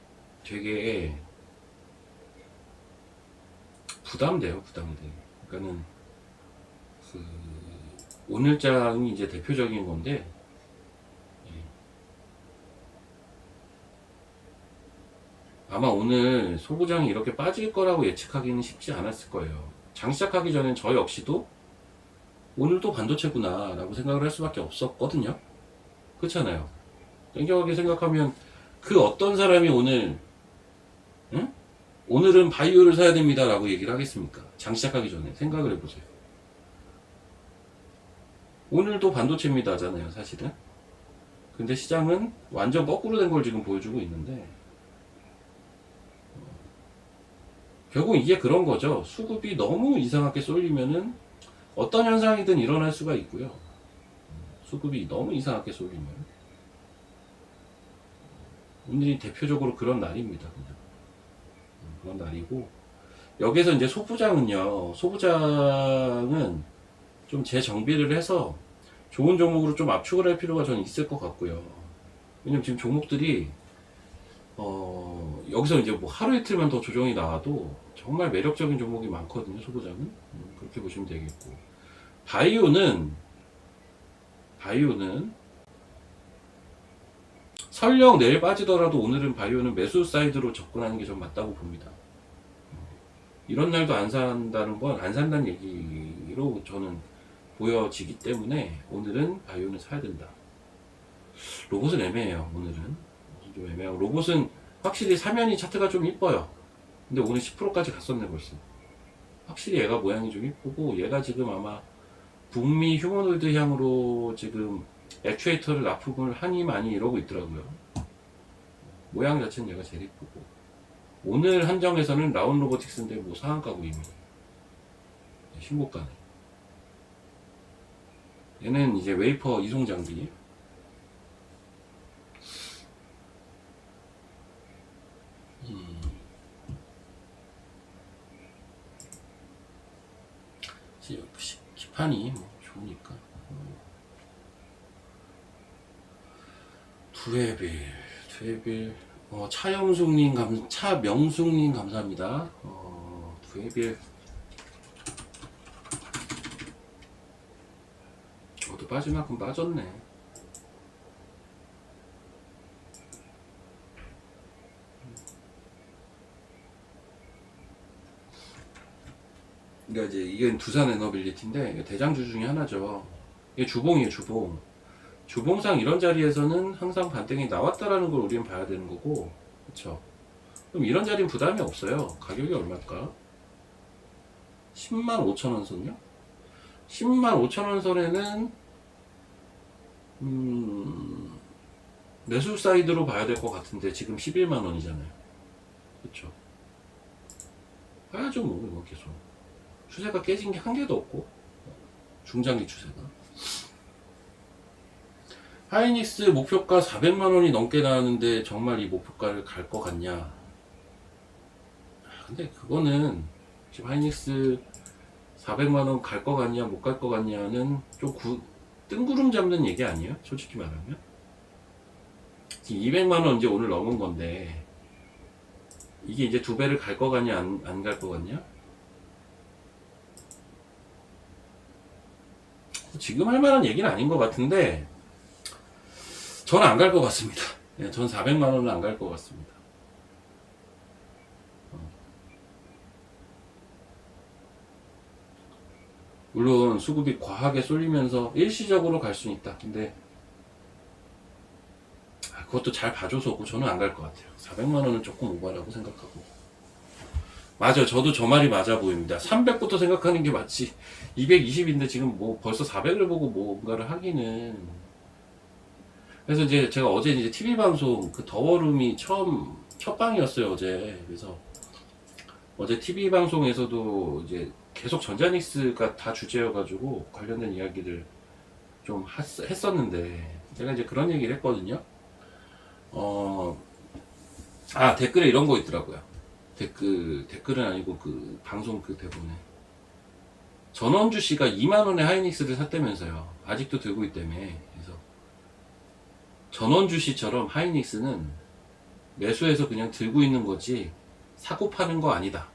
부담돼요, 부담돼. 그러니까는 그 오늘장이 이제 대표적인 건데, 아마 오늘 소부장이 이렇게 빠질 거라고 예측하기는 쉽지 않았을 거예요. 장 시작하기 전엔 저 역시도 오늘도 반도체구나 라고 생각을 할 수밖에 없었거든요. 그렇잖아요. 냉정하게 생각하면 그 어떤 사람이 응? 오늘은 바이오를 사야 됩니다 라고 얘기를 하겠습니까? 장 시작하기 전에 생각을 해보세요. 오늘도 반도체입니다 하잖아요, 사실은. 근데 시장은 완전 거꾸로 된 걸 지금 보여주고 있는데, 결국 이게 그런 거죠. 수급이 너무 이상하게 쏠리면은 어떤 현상이든 일어날 수가 있고요. 수급이 너무 이상하게 쏠리면 오늘이 대표적으로 그런 날입니다. 그냥. 그런 날이고, 여기서 이제 소부장은 좀 재정비를 해서 좋은 종목으로 좀 압축을 할 필요가 저는 있을 것 같고요. 왜냐면 지금 종목들이 여기서 이제 뭐 하루 이틀만 더 조정이 나와도 정말 매력적인 종목이 많거든요, 소부장은. 그렇게 보시면 되겠고, 바이오는 설령 내일 빠지더라도 오늘은 바이오는 매수 사이드로 접근하는 게 좀 맞다고 봅니다. 이런 날도 안 산다는 건 안 산다는 얘기로 저는 보여지기 때문에 오늘은 바이오는 사야 된다. 로봇은 애매해요. 오늘은 좀 애매하고, 로봇은 확실히 사면이 차트가 좀 이뻐요. 근데 오늘 10%까지 갔었네 벌써. 확실히 얘가 모양이 좀 이쁘고, 얘가 지금 아마 북미 휴머노이드 향으로 지금 액추에이터를 납품을 하니 많이 이러고 있더라고요. 모양 자체는 얘가 제일 이쁘고, 오늘 한정에서는 라운 로보틱스인데 뭐 상한가고 이미 신고가네. 얘는 이제 웨이퍼 이송 장비. 역시 기판이 뭐 좋으니까. 두에빌 차명숙님 감사합니다. 두에빌, 빠질 만큼 빠졌네. 그러니까 이제 이게 두산 에너빌리티인데 대장주 중에 하나죠. 이게 주봉이에요, 주봉. 주봉상 이런 자리에서는 항상 반등이 나왔다라는 걸 우리는 봐야 되는 거고, 그렇죠? 그럼 이런 자리는 부담이 없어요. 가격이 얼마일까? 10만 5천 원 선요? 10만 5천 원 선에는 매수 사이드로 봐야 될 것 같은데 지금 11만 원이잖아요. 그렇죠? 봐야죠, 뭐 이거 계속. 추세가 깨진 게 한 개도 없고, 중장기 추세가. 하이닉스 목표가 400만 원이 넘게 나왔는데 정말 이 목표가를 갈 것 같냐? 근데 그거는 지금 하이닉스 400만 원 갈 것 같냐 못 갈 것 같냐는 좀 뜬구름 잡는 얘기 아니에요? 솔직히 말하면 지금 200만 원 이제 오늘 넘은 건데 이게 이제 두 배를 갈 것 같냐 안 갈 것 같냐? 지금 할 만한 얘기는 아닌 것 같은데 저는 안 갈 것 같습니다. 전 400만 원은 안 갈 것 같습니다. 물론 수급이 과하게 쏠리면서 일시적으로 갈 수는 있다. 근데 그것도 잘 봐줘서 저는 안 갈 것 같아요. 400만 원은 조금 오바라고 생각하고. 맞아요. 저도 저 말이 맞아 보입니다. 300부터 생각하는 게 맞지. 220인데 지금 뭐 벌써 400을 보고 뭔가를 하기는. 그래서 이제 제가 어제 이제 TV 방송 그 더워룸이 처음 첫 방이었어요, 어제. 그래서 어제 TV 방송에서도 이제 계속 전자닉스가 다 주제여가지고 관련된 이야기를 좀 했었는데 제가 이제 그런 얘기를 했거든요. 댓글에 이런 거 있더라고요. 댓글은 아니고 그 방송 그 대본에 전원주 씨가 2만원에 하이닉스를 샀다면서요. 아직도 들고 있다며. 그래서 전원주 씨처럼 하이닉스는 매수해서 그냥 들고 있는 거지 사고 파는 거 아니다.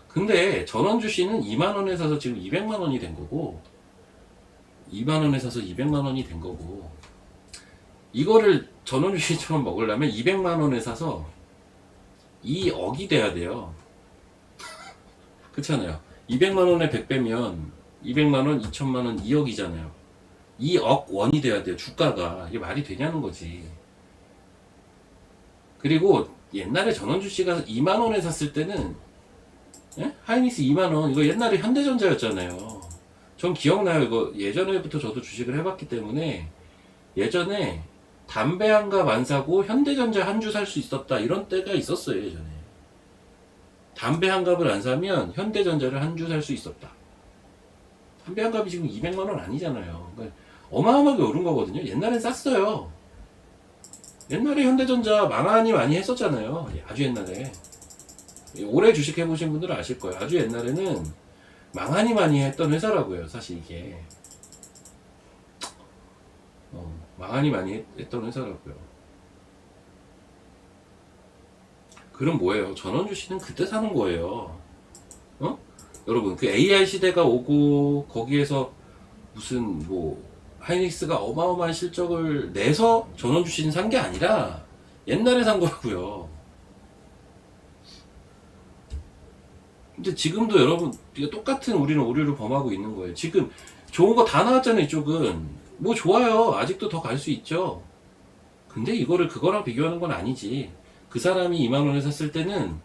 근데 전원주 씨는 2만원에 사서 지금 200만원이 된 거고 2만원에 사서 200만원이 된 거고 이거를 전원주 씨처럼 먹으려면 200만원에 사서 2억이 돼야 돼요. 그렇잖아요. 200만원에 100배면 200만원, 2천만원, 2억이잖아요. 2억 원이 돼야 돼요. 주가가. 이게 말이 되냐는 거지. 그리고 옛날에 전원주 씨가 2만원에 샀을 때는 하이닉스 2만원 이거 옛날에 현대전자였잖아요. 전 기억나요. 이거 예전에부터 저도 주식을 해봤기 때문에 예전에 담배 한 갑 안 사고 현대전자 한 주 살 수 있었다 이런 때가 있었어요. 예전에 담배 한 갑을 안 사면 현대전자를 한 주 살 수 있었다. 담배 한 갑이 지금 200만원 아니잖아요. 그러니까 어마어마하게 오른 거거든요. 옛날엔 쌌어요. 옛날에 현대전자 망하니 많이 했었잖아요. 아주 옛날에. 오래 주식 해보신 분들은 아실 거예요. 아주 옛날에는 망하니 많이 했던 회사라고요. 사실 이게 망하니 많이 했던 회사라고요. 그럼 뭐예요? 전원주 씨는 그때 사는 거예요. 여러분 그 AI 시대가 오고 거기에서 무슨 뭐 하이닉스가 어마어마한 실적을 내서 전원주 씨는 산 게 아니라 옛날에 산 거라고요. 근데 지금도 여러분 똑같은 우리는 오류를 범하고 있는 거예요. 지금 좋은 거 다 나왔잖아요. 이쪽은 뭐 좋아요. 아직도 더 갈 수 있죠. 근데 이거를 그거랑 비교하는 건 아니지. 그 사람이 2만원에 샀을 때는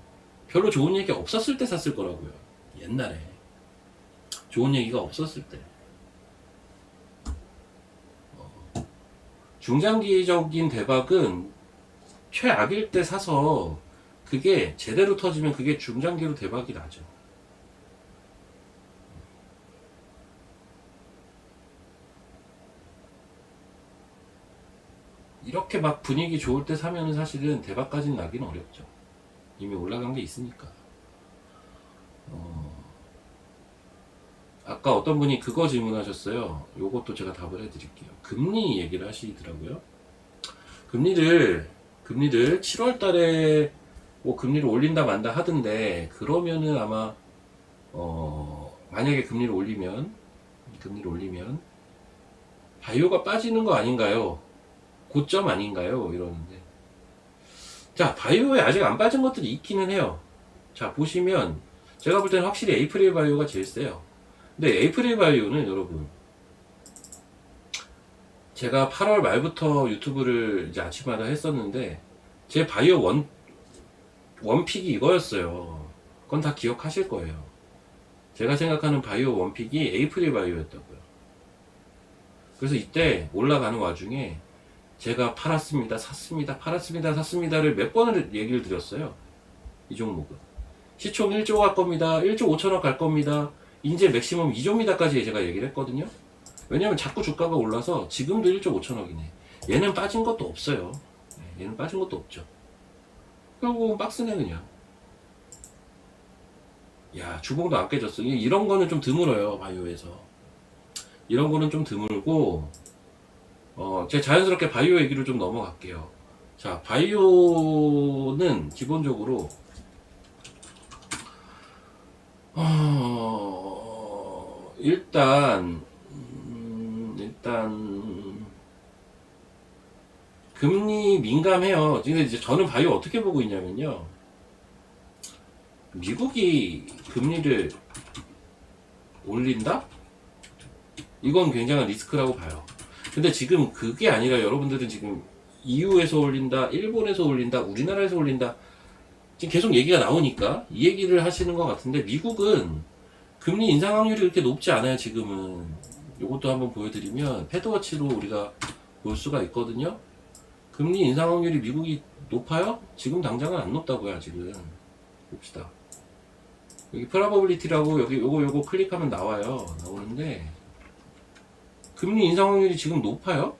별로 좋은 얘기 없었을 때 샀을 거라고요. 옛날에 좋은 얘기가 없었을 때. 중장기적인 대박은 최악일 때 사서 그게 제대로 터지면 그게 중장기로 대박이 나죠. 이렇게 막 분위기 좋을 때 사면은 사실은 대박까지는 나기는 어렵죠. 이미 올라간 게 있으니까. 아까 어떤 분이 그거 질문하셨어요. 요것도 제가 답을 해드릴게요. 금리 얘기를 하시더라고요. 금리를 7월 달에 뭐 금리를 올린다 만다 하던데 그러면은 아마 만약에 금리를 올리면 금리를 올리면 바이오가 빠지는 거 아닌가요? 고점 아닌가요? 이러는데, 자, 바이오에 아직 안 빠진 것들이 있기는 해요. 자, 보시면 제가 볼 때는 확실히 에이프릴 바이오가 제일 세요. 근데 에이프릴 바이오는 여러분, 제가 8월 말부터 유튜브를 이제 아침마다 했었는데 제 바이오 원픽이 이거였어요. 그건 다 기억하실 거예요. 제가 생각하는 바이오 원픽이 에이프릴 바이오였다고요. 그래서 이때 올라가는 와중에 제가 팔았습니다, 샀습니다, 팔았습니다, 샀습니다를 몇 번을 얘기를 드렸어요. 이 종목은 시총 1조 갈 겁니다, 1조 5천억 갈 겁니다, 이제 맥시멈 2조입니다까지 제가 얘기를 했거든요. 왜냐면 자꾸 주가가 올라서 지금도 1조 5천억이네. 얘는 빠진 것도 없어요. 얘는 빠진 것도 없죠. 결국은 박스네 그냥. 야, 주봉도 안 깨졌어. 이런 거는 좀 드물어요, 바이오에서. 이런 거는 좀 드물고, 제가 자연스럽게 바이오 얘기로 좀 넘어갈게요. 자, 바이오는 기본적으로, 일단, 금리 민감해요. 근데 이제 저는 바이오 어떻게 보고 있냐면요. 미국이 금리를 올린다? 이건 굉장한 리스크라고 봐요. 근데 지금 그게 아니라 여러분들은 지금 EU에서 올린다, 일본에서 올린다, 우리나라에서 올린다, 지금 계속 얘기가 나오니까 이 얘기를 하시는 것 같은데, 미국은 금리 인상 확률이 그렇게 높지 않아요, 지금은. 이것도 한번 보여드리면, 패드워치로 우리가 볼 수가 있거든요. 금리 인상 확률이 미국이 높아요? 지금 당장은 안 높다고요, 아직은. 봅시다. 여기 프라버빌리티라고 여기 요거 클릭하면 나와요. 나오는데 금리 인상 확률이 지금 높아요.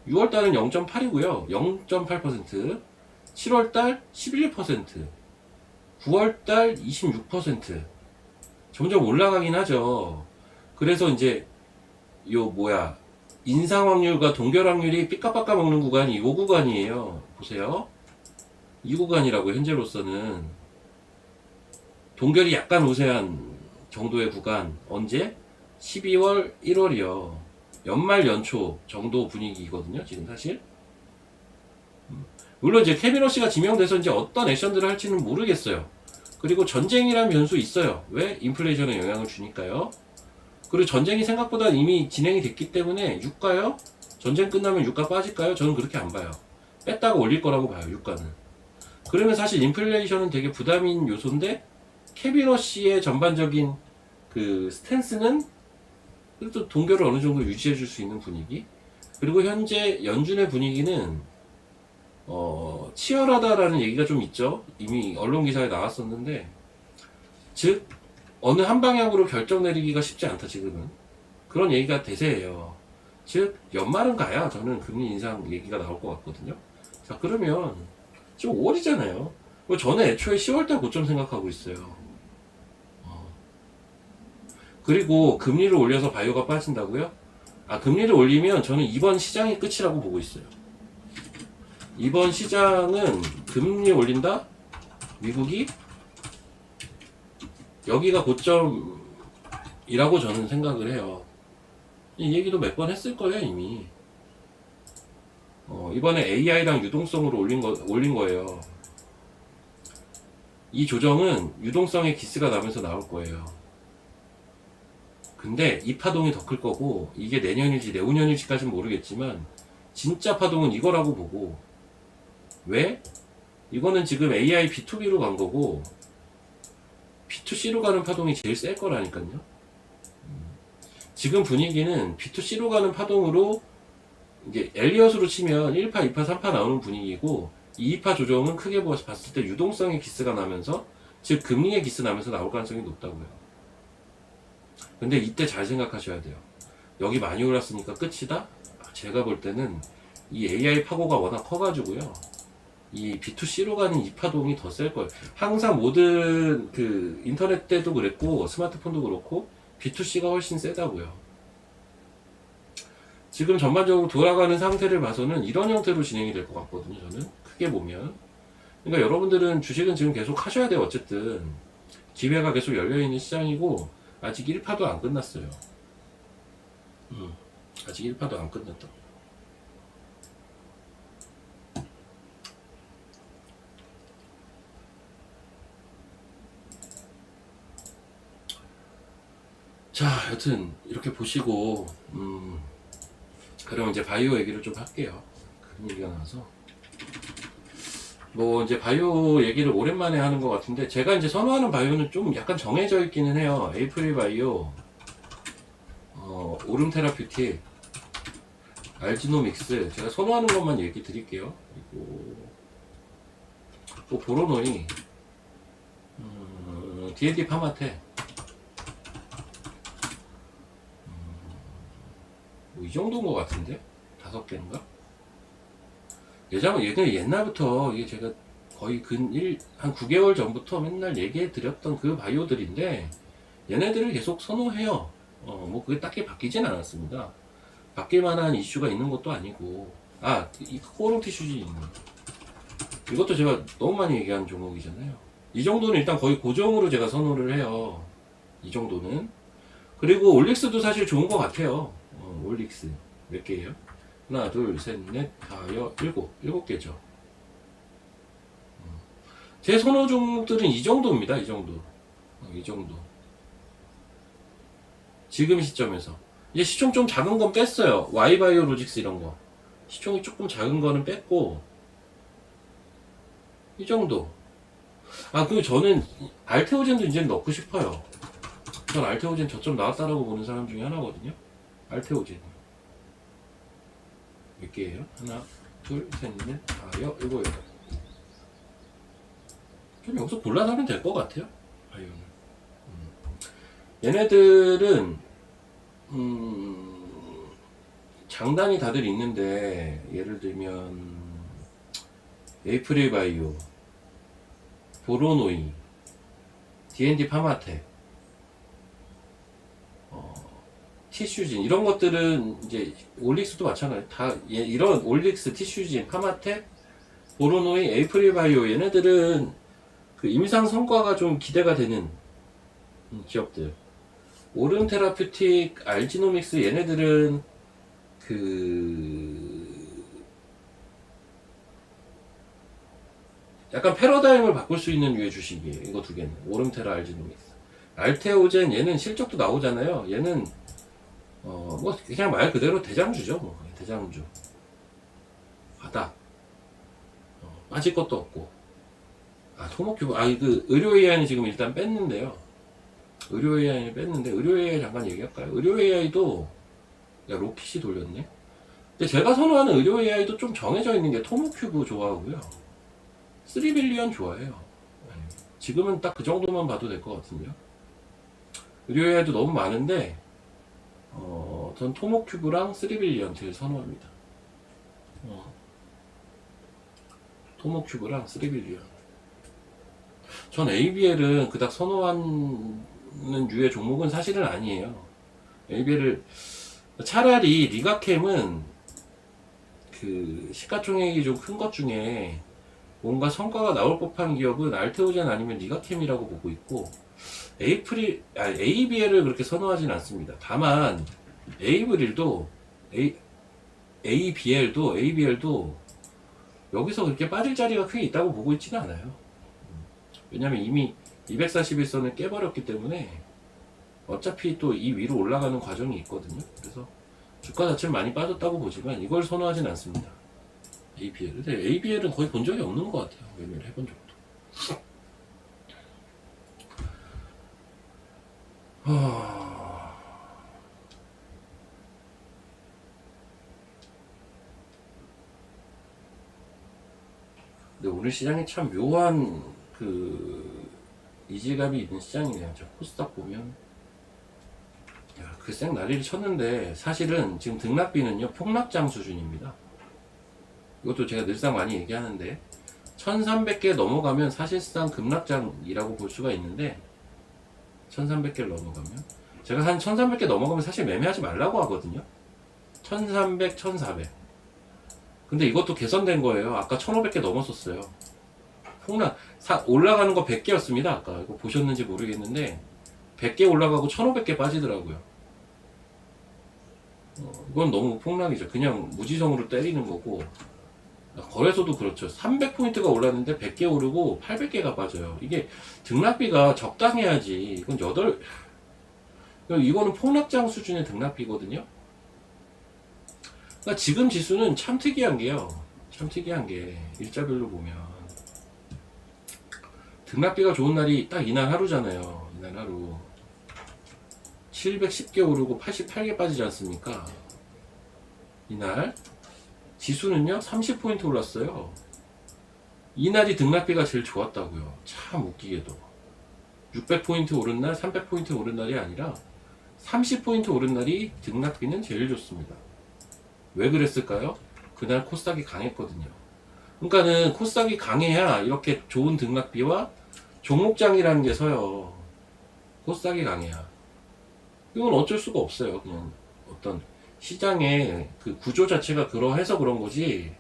6월달은 0.8이고요. 0.8%. 7월달 11%. 9월달 26%. 점점 올라가긴 하죠. 그래서 이제 인상 확률과 동결 확률이 삐까빠까 먹는 구간이 이 구간이에요. 보세요. 이 구간이라고 현재로서는. 동결이 약간 우세한 정도의 구간. 언제? 12월, 1월이요. 연말 연초 정도 분위기거든요, 지금 사실. 물론 이제 케빈 러시가 지명돼서 이제 어떤 액션들을 할지는 모르겠어요. 그리고 전쟁이라는 변수 있어요. 왜? 인플레이션에 영향을 주니까요. 그리고 전쟁이 생각보다 이미 진행이 됐기 때문에 유가요? 전쟁 끝나면 유가 빠질까요? 저는 그렇게 안 봐요. 뺐다가 올릴 거라고 봐요, 유가는. 그러면 사실 인플레이션은 되게 부담인 요소인데, 케빈 러시의 전반적인 그 스탠스는 그래도 동결을 어느 정도 유지해 줄 수 있는 분위기. 그리고 현재 연준의 분위기는 치열하다라는 얘기가 좀 있죠. 이미 언론 기사에 나왔었는데, 즉 어느 한 방향으로 결정 내리기가 쉽지 않다, 지금은. 그런 얘기가 대세예요. 즉 연말은 가야 저는 금리 인상 얘기가 나올 것 같거든요. 자, 그러면 지금 5월이잖아요. 저는 애초에 10월달 고점 생각하고 있어요. 그리고 금리를 올려서 바이오가 빠진다고요? 금리를 올리면 저는 이번 시장이 끝이라고 보고 있어요. 이번 시장은 금리 올린다? 미국이? 여기가 고점이라고 저는 생각을 해요. 이 얘기도 몇 번 했을 거예요, 이미. 이번에 AI랑 유동성으로 올린 거예요. 이 조정은 유동성의 기스가 나면서 나올 거예요. 근데 이 파동이 더 클 거고, 이게 내년일지 내후년일지까지는 모르겠지만 진짜 파동은 이거라고 보고. 왜? 이거는 지금 AI B2B로 간 거고 B2C로 가는 파동이 제일 셀 거라니까요. 지금 분위기는 B2C로 가는 파동으로 이제 엘리엇으로 치면 1파, 2파, 3파 나오는 분위기고, 이 2파 조정은 크게 봤을 때 유동성의 기스가 나면서, 즉 금리의 기스 나면서 나올 가능성이 높다고요. 근데 이때 잘 생각하셔야 돼요. 여기 많이 올랐으니까 끝이다? 제가 볼 때는 이 AI 파고가 워낙 커가지고요, 이 B2C로 가는 이 파동이 더 셀 거예요. 항상 모든 그 인터넷 때도 그랬고 스마트폰도 그렇고 B2C가 훨씬 세다고요. 지금 전반적으로 돌아가는 상태를 봐서는 이런 형태로 진행이 될 것 같거든요, 저는. 크게 보면. 그러니까 여러분들은 주식은 지금 계속 하셔야 돼요. 어쨌든 기회가 계속 열려있는 시장이고 아직 1파도 안 끝났어요. 아직 1파도 안 끝났다. 자, 여튼 이렇게 보시고 그럼 이제 바이오 얘기를 좀 할게요. 그런 얘기가 나와서 뭐 이제 바이오 얘기를 오랜만에 하는 것 같은데, 제가 이제 선호하는 바이오는 좀 약간 정해져 있기는 해요. 에이프릴 바이오, 오름 테라퓨틱, 알지노믹스, 제가 선호하는 것만 얘기 드릴게요. 그리고 또 보로노이, D&D 파마테, 뭐 이 정도인 것 같은데? 5개인가? 예전에 옛날부터 이게 제가 거의 한 9개월 전부터 맨날 얘기해 드렸던 그 바이오들인데, 얘네들을 계속 선호해요. 뭐 그게 딱히 바뀌진 않았습니다. 바뀔 만한 이슈가 있는 것도 아니고, 이 코어롱 티슈지 있는. 이것도 제가 너무 많이 얘기한 종목이잖아요. 이 정도는 일단 거의 고정으로 제가 선호를 해요. 이 정도는. 그리고 올릭스도 사실 좋은 것 같아요. 올릭스 몇 개예요? 하나, 둘, 셋, 넷, 다, 일곱 개죠. 제 선호 종목들은 이 정도입니다. 이 정도. 이 정도. 지금 시점에서. 이제 시총 좀 작은 건 뺐어요. Y바이오 로직스 이런 거. 시총이 조금 작은 거는 뺐고, 이 정도. 그리고 저는 알테오젠도 이제 넣고 싶어요. 전 알테오젠 저점 나왔다라고 보는 사람 중에 하나거든요. 알테오젠. 몇 개예요? 하나, 둘, 셋, 넷, 다, 일곱, 여덟. 좀 여기서 골라가면 될 것 같아요. 바이오는. 얘네들은 장단이 다들 있는데, 예를 들면 에이프릴 바이오, 보로노이, D&D 파마텍, 티슈진, 이런 것들은 이제 올릭스도 마찬가지. 다 이런 올릭스, 티슈진, 파마텍, 보로노이, 에이프릴 바이오, 얘네들은 그 임상 성과가 좀 기대가 되는 기업들. 오름 테라퓨틱, 알지노믹스, 얘네들은 약간 패러다임을 바꿀 수 있는 류의 주식이에요. 이거 두 개는. 오름 테라, 알지노믹스. 알테오젠, 얘는 실적도 나오잖아요. 얘는 뭐 그냥 말 그대로 대장주죠. 뭐 대장주. 바닥. 빠질 것도 없고. 토모큐브. 그 의료 AI는 지금 일단 뺐는데요. 의료 AI는 뺐는데, 의료 AI 잠깐 얘기할까요? 의료 AI도 로켓이 돌렸네. 근데 제가 선호하는 의료 AI도 좀 정해져 있는 게 토모큐브 좋아하고요. 3빌리언 좋아해요. 지금은 딱 그 정도만 봐도 될 것 같은데요. 의료 AI도 너무 많은데, 전 토모큐브랑 3빌리언 제일 선호합니다. 토모큐브랑 3빌리언. 전 ABL은 그닥 선호하는 류의 종목은 사실은 아니에요. ABL을 차라리 리가캠은 그 시가총액이 좀 큰 것 중에 뭔가 성과가 나올 법한 기업은 알테오젠 아니면 리가캠이라고 보고 있고, ABL을 그렇게 선호하진 않습니다. 다만 ABL도 여기서 그렇게 빠질 자리가 크게 있다고 보고 있지는 않아요. 왜냐면 이미 241선을 깨버렸기 때문에 어차피 또 이 위로 올라가는 과정이 있거든요. 그래서 주가 자체는 많이 빠졌다고 보지만 이걸 선호하진 않습니다. ABL. 근데 ABL은 거의 본 적이 없는 것 같아요. 매매를 해본 적도. 근데 오늘 시장이 참 묘한 이질감이 있는 시장이네요. 저 코스닥 보면 글쎄 난리를 쳤는데, 사실은 지금 등락비는요 폭락장 수준입니다. 이것도 제가 늘상 많이 얘기하는데, 1300개 넘어가면 사실상 급락장이라고 볼 수가 있는데, 1300개를 넘어가면, 제가 한 1300개 넘어가면 사실 매매하지 말라고 하거든요. 1300, 1400. 근데 이것도 개선된 거예요. 아까 1500개 넘었었어요. 폭락, 올라가는 거 100개였습니다. 아까 이거 보셨는지 모르겠는데 100개 올라가고 1500개 빠지더라고요. 이건 너무 폭락이죠. 그냥 무지성으로 때리는 거고, 거래소도 그렇죠. 300포인트가 올랐는데 100개 오르고 800개가 빠져요. 이게 등락비가 적당해야지. 이건 이거는 폭락장 수준의 등락비거든요. 그러니까 지금 지수는 참 특이한 게요. 참 특이한 게 일자별로 보면 등락비가 좋은 날이 딱 이날 하루잖아요. 이날 하루 710개 오르고 88개 빠지지 않습니까? 이날 지수는요 30포인트 올랐어요. 이날이 등락비가 제일 좋았다고요. 참 웃기게도 600포인트 오른 날, 300포인트 오른 날이 아니라 30포인트 오른 날이 등락비는 제일 좋습니다. 왜 그랬을까요? 그날 코스닥이 강했거든요. 그러니까는 코스닥이 강해야 이렇게 좋은 등락비와 종목장이라는 게 서요. 코스닥이 강해야. 이건 어쩔 수가 없어요. 그냥 어떤 시장의 그 구조 자체가 그러해서 그런 거지.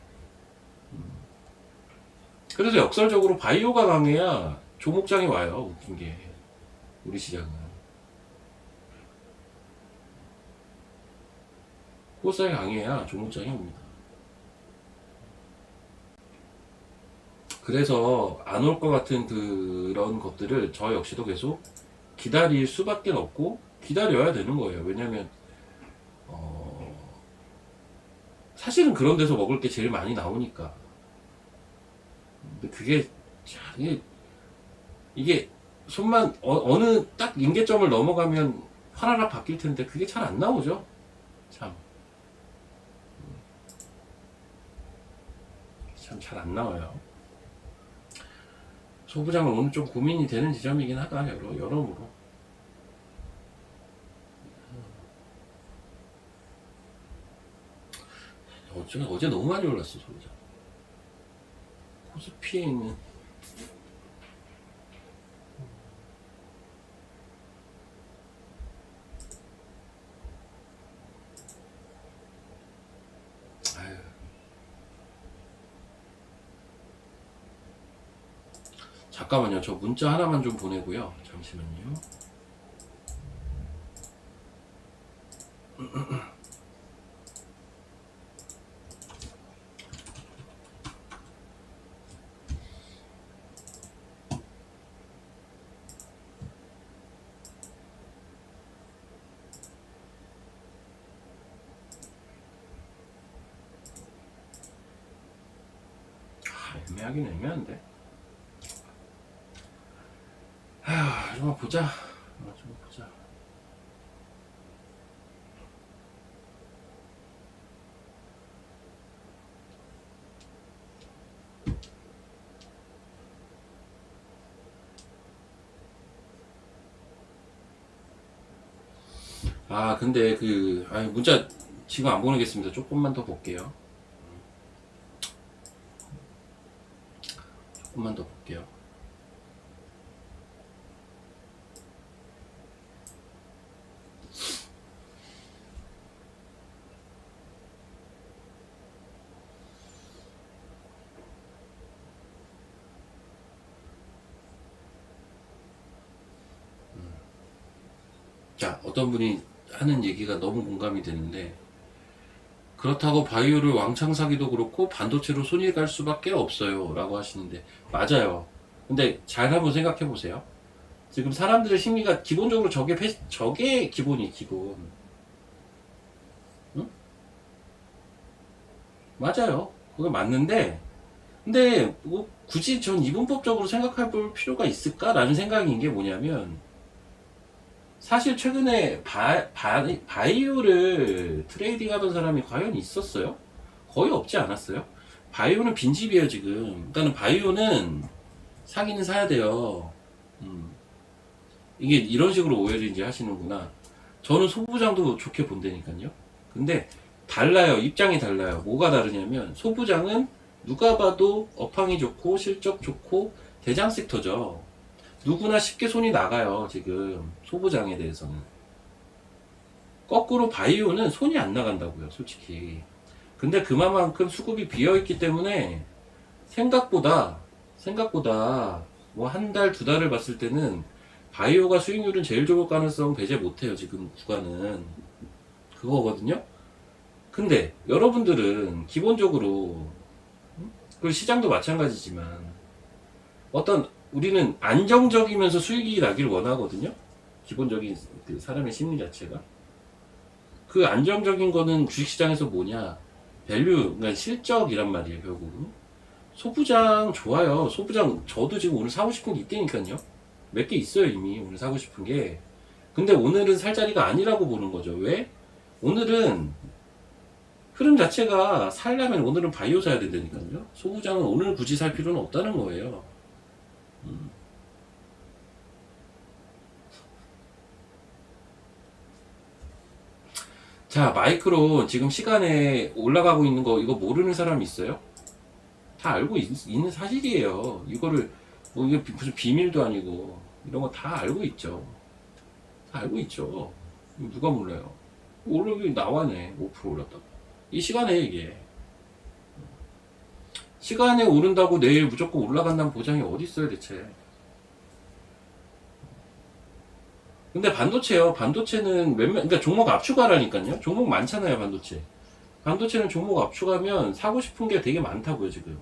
그래서 역설적으로 바이오가 강해야 종목장이 와요. 웃긴 게. 우리 시장은. 코스닥이 강해야 종목장이 옵니다. 그래서 안 올 것 같은 그런 것들을 저 역시도 계속 기다릴 수밖에 없고 기다려야 되는 거예요. 왜냐면 사실은 그런 데서 먹을 게 제일 많이 나오니까. 근데 그게 이게 손만 어느 딱 임계점을 넘어가면 화라락 바뀔 텐데 그게 잘 안 나오죠. 참 잘 안 나와요. 소부장은 오늘 좀 고민이 되는 지점이긴 하다. 여러모로. 어제 너무 많이 올랐어, 소부장. 코스피에 있는 아유. 잠깐만요. 저 문자 하나만 좀 보내고요. 잠시만요. 애매하긴 애매한데. 좀 보자. 좀 보자. 근데 문자 지금 안 보내겠습니다. 조금만 더 볼게요. 조금만 더 볼게요. 자, 어떤 분이 하는 얘기가 너무 공감이 되는데, 그렇다고 바이오를 왕창 사기도 그렇고 반도체로 손이 갈 수밖에 없어요 라고 하시는데, 맞아요. 근데 잘 한번 생각해 보세요. 지금 사람들의 심리가 기본적으로 저게 기본이 기본. 응? 맞아요. 그게 맞는데, 근데 뭐 굳이 전 이분법적으로 생각해 볼 필요가 있을까라는 생각인 게 뭐냐면, 사실 최근에 바이오를 트레이딩 하던 사람이 과연 있었어요? 거의 없지 않았어요? 바이오는 빈집이에요, 지금. 그러니까 바이오는 사기는 사야 돼요. 음. 이게 이런 식으로 오해를 이제 하시는구나. 저는 소부장도 좋게 본다니까요. 근데 달라요. 입장이 달라요. 뭐가 다르냐면 소부장은 누가 봐도 업황이 좋고 실적 좋고 대장 섹터죠. 누구나 쉽게 손이 나가요. 지금 소부장에 대해서는. 거꾸로 바이오는 손이 안 나간다고요. 솔직히. 근데 그만큼 수급이 비어있기 때문에 생각보다 뭐 한 달, 두 달을 봤을 때는 바이오가 수익률은 제일 좋을 가능성은 배제 못해요. 지금 구간은. 그거거든요. 근데 여러분들은 기본적으로, 그 시장도 마찬가지지만 어떤 우리는 안정적이면서 수익이 나길 원하거든요. 기본적인 그 사람의 심리 자체가. 그 안정적인 거는 주식시장에서 뭐냐? 밸류, 그러니까 실적이란 말이에요, 결국은. 소부장 좋아요. 소부장 저도 지금 오늘 사고 싶은 게 있다니까요. 몇 개 있어요, 이미 오늘 사고 싶은 게. 근데 오늘은 살 자리가 아니라고 보는 거죠. 왜? 오늘은 흐름 자체가 살려면 오늘은 바이오 사야 된다니까요. 소부장은 오늘 굳이 살 필요는 없다는 거예요. 자, 마이크로 지금 시간에 올라가고 있는 거 이거 모르는 사람 있어요? 다 알고 있는 사실이에요. 이거를 뭐 이게 무슨 비밀도 아니고 이런 거 다 알고 있죠. 다 알고 있죠. 누가 몰라요? 오르기 나와네. 5% 올랐다고. 이 시간에 이게 시간에 오른다고 내일 무조건 올라간다는 보장이 어디 있어요 대체? 근데 반도체요. 반도체는 그러니까 종목 압축하라니까요. 종목 많잖아요 반도체. 반도체는 종목 압축하면 사고 싶은 게 되게 많다고요 지금.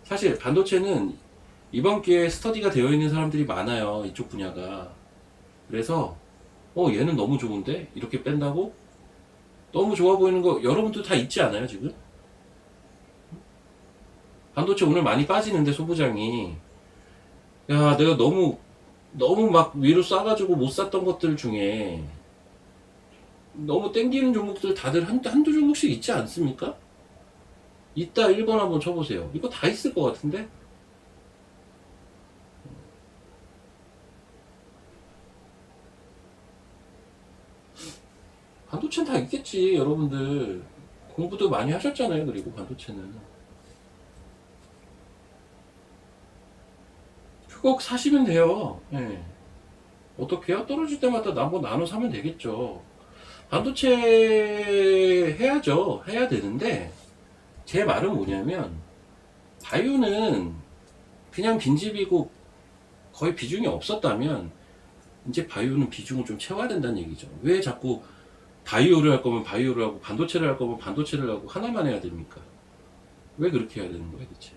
사실 반도체는 이번 기회에 스터디가 되어 있는 사람들이 많아요. 이쪽 분야가. 그래서 얘는 너무 좋은데 이렇게 뺀다고 너무 좋아 보이는 거 여러분도 다 있지 않아요 지금? 반도체 오늘 많이 빠지는데 소부장이 야 내가 너무 막 위로 쏴가지고 못 샀던 것들 중에 너무 땡기는 종목들 다들 한두 종목씩 있지 않습니까? 이따 1번 한번 쳐보세요. 이거 다 있을 것 같은데? 반도체는 다 있겠지 여러분들. 공부도 많이 하셨잖아요. 그리고 반도체는 그거 사시면 돼요. 예. 어떻게 해요? 떨어질 때마다 뭐 나눠 사면 되겠죠. 반도체 해야죠. 해야 되는데 제 말은 뭐냐면 바이오는 그냥 빈집이고 거의 비중이 없었다면 이제 바이오는 비중을 좀 채워야 된다는 얘기죠. 왜 자꾸 바이오를 할 거면 바이오를 하고 반도체를 할 거면 반도체를 하고 하나만 해야 됩니까? 왜 그렇게 해야 되는 거예요, 대체?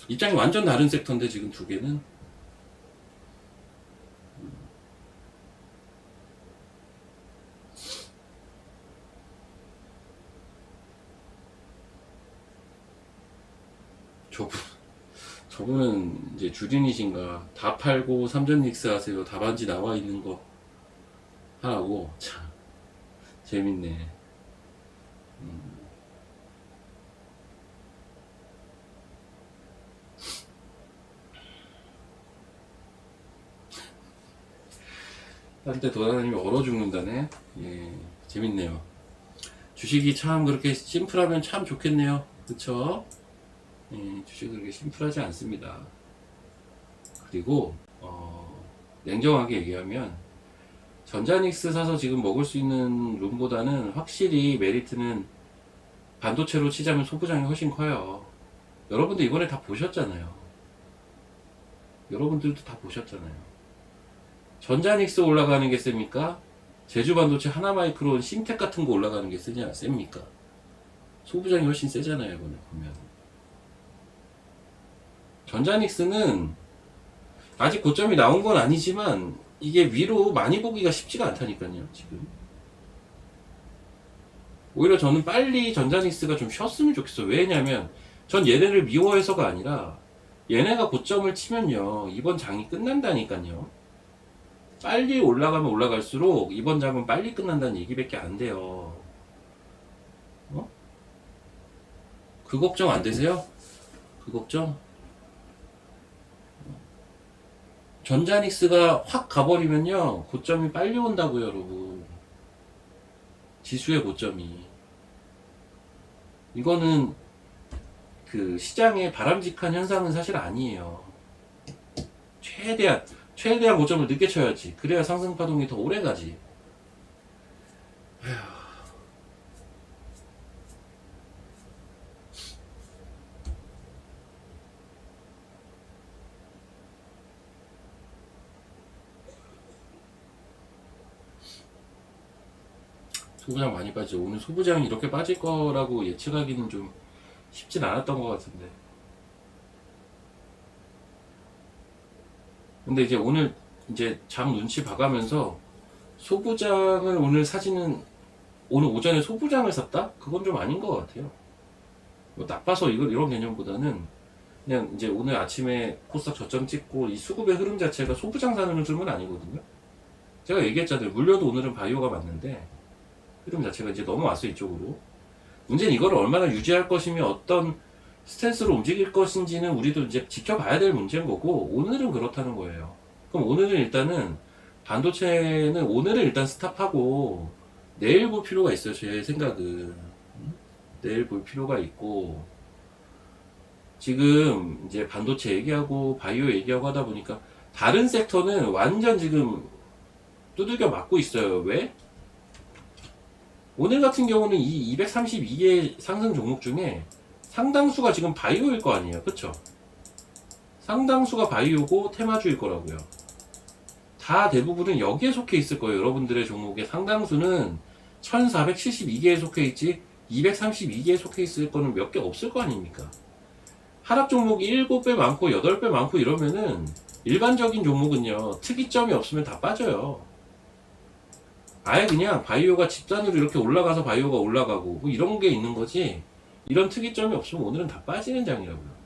입장이 완전 다른 섹터인데 지금 두 개는. 저분 저분은 이제 주린이신가 다 팔고 삼전닉스 하세요. 답안지 나와 있는 거 하라고. 참 재밌네. 딴데 돌아다니면 얼어 죽는다네. 예, 재밌네요. 주식이 참 그렇게 심플하면 참 좋겠네요. 그쵸? 예, 주식은 그렇게 심플하지 않습니다. 그리고 냉정하게 얘기하면 전자닉스 사서 지금 먹을 수 있는 룸보다는 확실히 메리트는 반도체로 치자면 소부장이 훨씬 커요. 여러분들 이번에 다 보셨잖아요. 여러분들도 다 보셨잖아요. 전자닉스 올라가는 게 셉니까? 제주반도체 하나마이크론 심텍 같은 거 올라가는 게 셉니까? 소부장이 훨씬 세잖아요. 이번에 보면 전자닉스는 아직 고점이 나온 건 아니지만 이게 위로 많이 보기가 쉽지가 않다니까요 지금. 오히려 저는 빨리 전자닉스가 좀 쉬었으면 좋겠어. 왜냐면 전 얘네를 미워해서가 아니라 얘네가 고점을 치면요 이번 장이 끝난다니까요. 빨리 올라가면 올라갈수록 이번 장은 빨리 끝난다는 얘기밖에 안 돼요. 어? 그 걱정 안 되세요? 그 걱정? 전자닉스가 확 가버리면요 고점이 빨리 온다고요 여러분. 지수의 고점이. 이거는 그 시장의 바람직한 현상은 사실 아니에요. 최대한 고점을 늦게 쳐야지. 그래야 상승 파동이 더 오래 가지. 소부장 많이 빠지죠. 오늘 소부장이 이렇게 빠질 거라고 예측하기는 좀 쉽진 않았던 것 같은데. 근데 이제 오늘 이제 장 눈치 봐가면서 소부장을 오늘 사지는 오늘 오전에 소부장을 샀다? 그건 좀 아닌 것 같아요. 뭐 나빠서 이런 개념보다는 그냥 이제 오늘 아침에 코스닥 저점 찍고 이 수급의 흐름 자체가 소부장 사는 흐름은 아니거든요. 제가 얘기했잖아요. 물려도 오늘은 바이오가 맞는데 흐름 자체가 이제 넘어왔어 이쪽으로. 문제는 이걸 얼마나 유지할 것이며 어떤 스탠스로 움직일 것인지는 우리도 이제 지켜봐야 될 문제인 거고 오늘은 그렇다는 거예요. 그럼 오늘은 일단은 반도체는 오늘은 일단 스탑하고 내일 볼 필요가 있어요. 제 생각은 내일 볼 필요가 있고 지금 이제 반도체 얘기하고 바이오 얘기하고 하다 보니까 다른 섹터는 완전 지금 두들겨 맞고 있어요. 왜? 오늘 같은 경우는 이 232개 상승 종목 중에 상당수가 지금 바이오일 거 아니에요. 그쵸? 상당수가 바이오고 테마주일 거라고요. 다 대부분은 여기에 속해 있을 거예요. 여러분들의 종목의 상당수는 1472개에 속해 있지 232개에 속해 있을 거는 몇 개 없을 거 아닙니까? 하락 종목이 7배 많고 8배 많고 이러면은 일반적인 종목은요 특이점이 없으면 다 빠져요. 아예 그냥 바이오가 집단으로 이렇게 올라가서 바이오가 올라가고 뭐 이런 게 있는 거지 이런 특이점이 없으면 오늘은 다 빠지는 장이라고요.